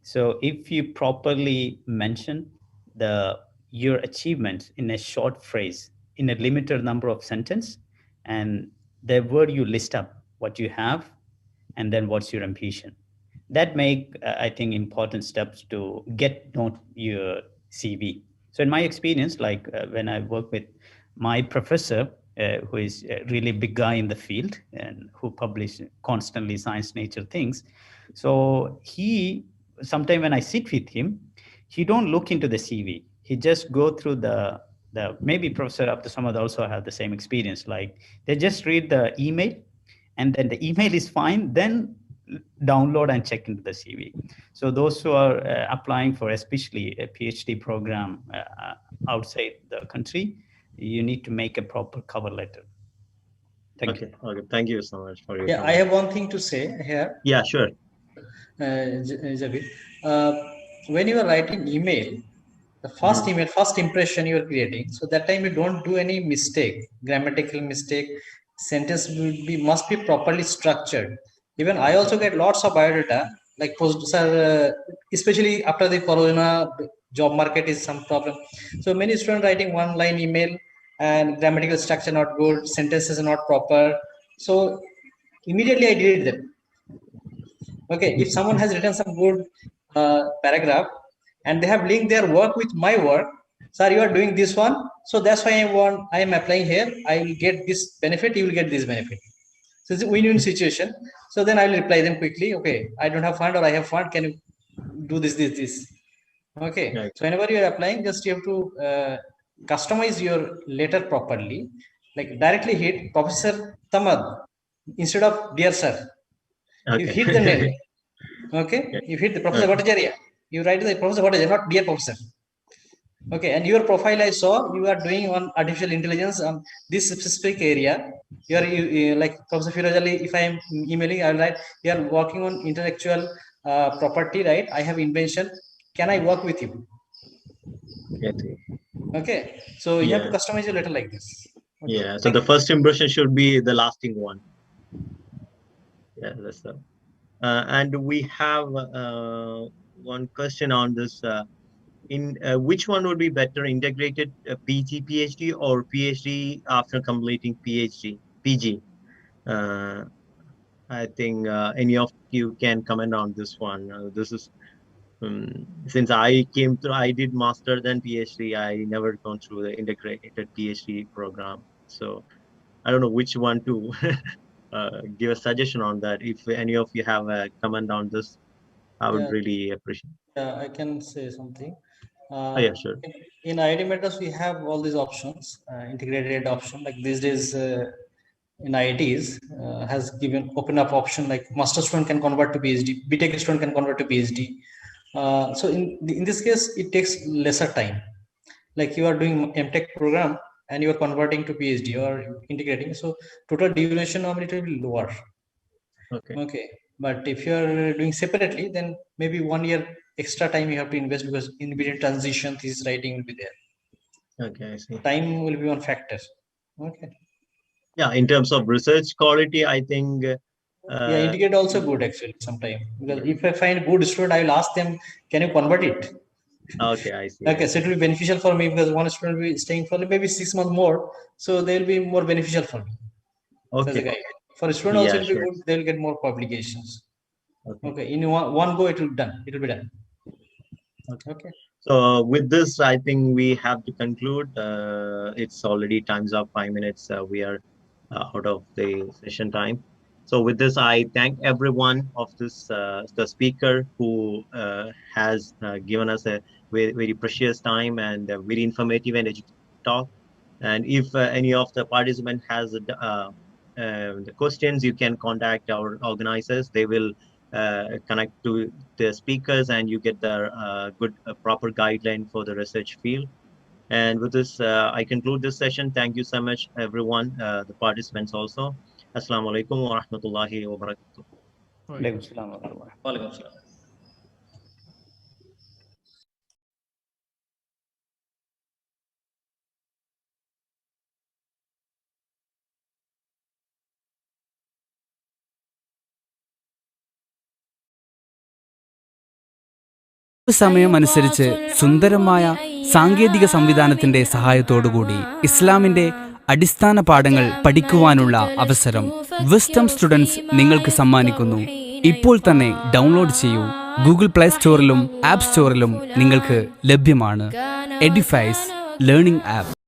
So if you properly mention your achievements in a short phrase, in a limited number of sentences, and the word you list up what you have, and then what's your ambition. That make, I think, important steps to get known your CV. So in my experience, like when I work with my professor, who is a really big guy in the field and who publish constantly science, nature things. So sometime when I sit with him, he don't look into the CV. He just go through the maybe Prof.Abus Samad also have the same experience. Like they just read the email, and then the email is fine, then download and check into the CV. So those who are applying for especially a PhD program outside the country, you need to make a proper cover letter. Thank you. Okay, thank you so much for your Yeah, comment. I have one thing to say here. Yeah, sure. Jabir, when you are writing email, the first email, first impression you are creating, so that time you don't do any mistake, grammatical mistake. Sentence must be properly structured. Even I also get lots of biodata, like especially after the corona, job market is some problem. So many students writing one line email and grammatical structure not good, sentences are not proper. So immediately I delete them. Okay, if someone has written some good paragraph and they have linked their work with my work, sir, you are doing this one, so that's why I am applying here. I will get this benefit, you will get this benefit. So it's a win-win situation. So then I will reply them quickly. Okay, I don't have fund or I have fund. Can you do this? Okay. Right. So whenever you are applying, just you have to customize your letter properly. Like directly hit Professor Samad instead of dear sir. Okay. You hit the name. Okay. You hit the Professor Bhattacharya. You write the Professor Bhattacharya, not dear professor. Okay, and your profile I saw you are doing on artificial intelligence on this specific area. You like Professor Feroz Ali, if I am emailing, I'll write you are working on intellectual property, right? I have invention. Can I work with you? Okay, so you have to customize your letter like this. Okay. Yeah, so the first impression should be the lasting one. Yeah, that's the. And we have one question on this. In which one would be better, integrated PG PhD or PhD after completing PG? I think any of you can comment on this one. This is since I did master then PhD. I never gone through the integrated PhD program, so I don't know which one to give a suggestion on that. If any of you have a comment on this, I would really appreciate. Yeah, I can say something. Yeah, sure. In ID Matters, we have all these options, integrated option. Like these days, in IITs has given open up option like master student can convert to PhD, BTech student can convert to PhD. So in this case, it takes lesser time. Like you are doing MTech program and you are converting to PhD or integrating. So total duration of it will be lower. Okay. But if you are doing separately, then maybe 1 year extra time you have to invest because in between transition, thesis writing will be there. Okay, I see. Time will be one factor. Okay. Yeah, in terms of research quality, I think. Yeah, integrate also good actually sometime because if I find good student, I will ask them, can you convert it? Okay, I see. Okay, so it will be beneficial for me because one student will be staying for maybe 6 months more, so they will be more beneficial for me. Okay. For a student also, Yeah, it will be sure. good. They will get more publications. Okay. In one go, it will be done. It will be done. Okay. So with this, I think we have to conclude. It's already time's up, 5 minutes. We are out of the session time. So with this, I thank everyone of this, the speaker who has given us a very, very precious time and a very informative and educative talk. And if any of the participants has the questions, you can contact our organizers. They will connect to the speakers and you get the good, proper guideline for the research field. And with this, I conclude this session. Thank you so much, everyone, the participants also. Assalamu alaikum wa rahmatullahi wa barakatuh. Walaikum salam. സമയമനുസരിച്ച് സുന്ദരമായ സാങ്കേതിക സംവിധാനത്തിന്റെ സഹായത്തോടുകൂടി ഇസ്ലാമിന്റെ അടിസ്ഥാന പാഠങ്ങൾ പഠിക്കുവാനുള്ള അവസരം wisdom students നിങ്ങൾക്ക് സമ്മാനിക്കുന്നു. ഇപ്പോൾ തന്നെ ഡൗൺലോഡ് ചെയ്യൂ. ഗൂഗിൾ പ്ലേ സ്റ്റോറിലും ആപ്പ് സ്റ്റോറിലും നിങ്ങൾക്ക് ലഭ്യമാണ്. Edifice learning app.